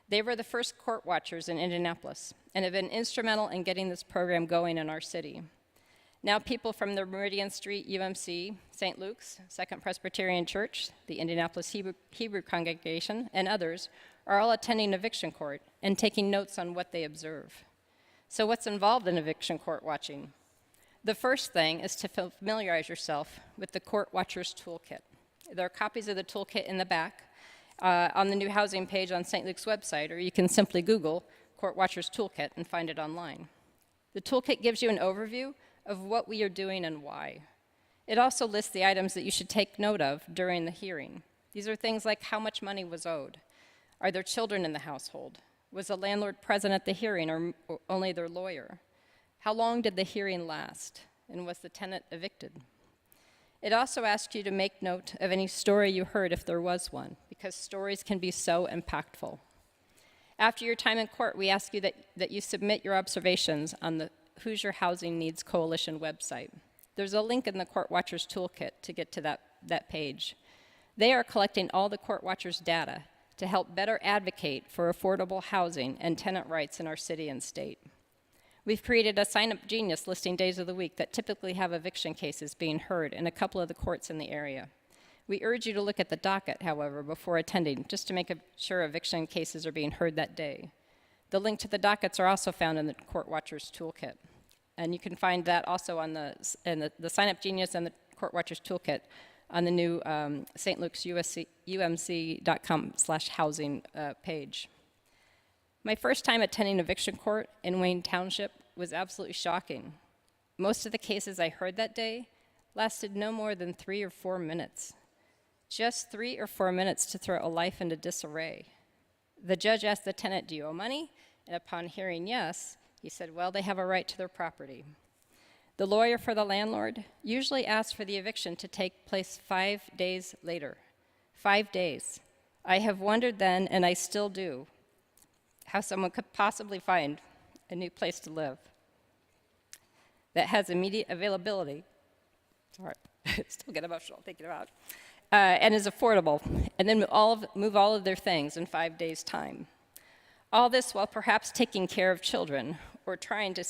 They were the first court watchers in Indianapolis and have been instrumental in getting this program going in our city. Now people from the Meridian Street UMC, St. Luke's, Second Presbyterian Church, the Indianapolis Hebrew Congregation, and others are all attending eviction court and taking notes on what they observe. So what's involved in eviction court watching? The first thing is to familiarize yourself with the Court Watchers Toolkit. There are copies of the toolkit in the back on the new housing page on St. Luke's website, or you can simply Google Court Watchers Toolkit and find it online. The toolkit gives you an overview of what we are doing and why. It also lists the items that you should take note of during the hearing. These are things like how much money was owed. Are there children in the household? Was the landlord present at the hearing or only their lawyer? How long did the hearing last? And was the tenant evicted? It also asks you to make note of any story you heard if there was one, because stories can be so impactful. After your time in court, we ask you that you submit your observations on the Hoosier Housing Needs Coalition website. There's a link in the Court Watchers Toolkit to get to that page. They are collecting all the Court Watchers data to help better advocate for affordable housing and tenant rights in our city and state. We've created a sign-up genius listing days of the week that typically have eviction cases being heard in a couple of the courts in the area. We urge you to look at the docket, however, before attending, just to make sure eviction cases are being heard that day. The link to the dockets are also found in the Court Watchers Toolkit. And you can find that also on the sign-up genius and the Court Watchers Toolkit on the new St. Luke's UMC.com/housing page. My first time attending eviction court in Wayne Township was absolutely shocking. Most of the cases I heard that day lasted no more than 3 or 4 minutes. Just 3 or 4 minutes to throw a life into disarray. The judge asked the tenant, "Do you owe money?" And upon hearing yes, he said, well, they have a right to their property. The lawyer for the landlord usually asks for the eviction to take place 5 days later. 5 days. I have wondered then, and I still do, how someone could possibly find a new place to live that has immediate availability Sorry, still get emotional thinking about. And is affordable, and then move all of their things in 5 days' time. All this while perhaps taking care of children or trying to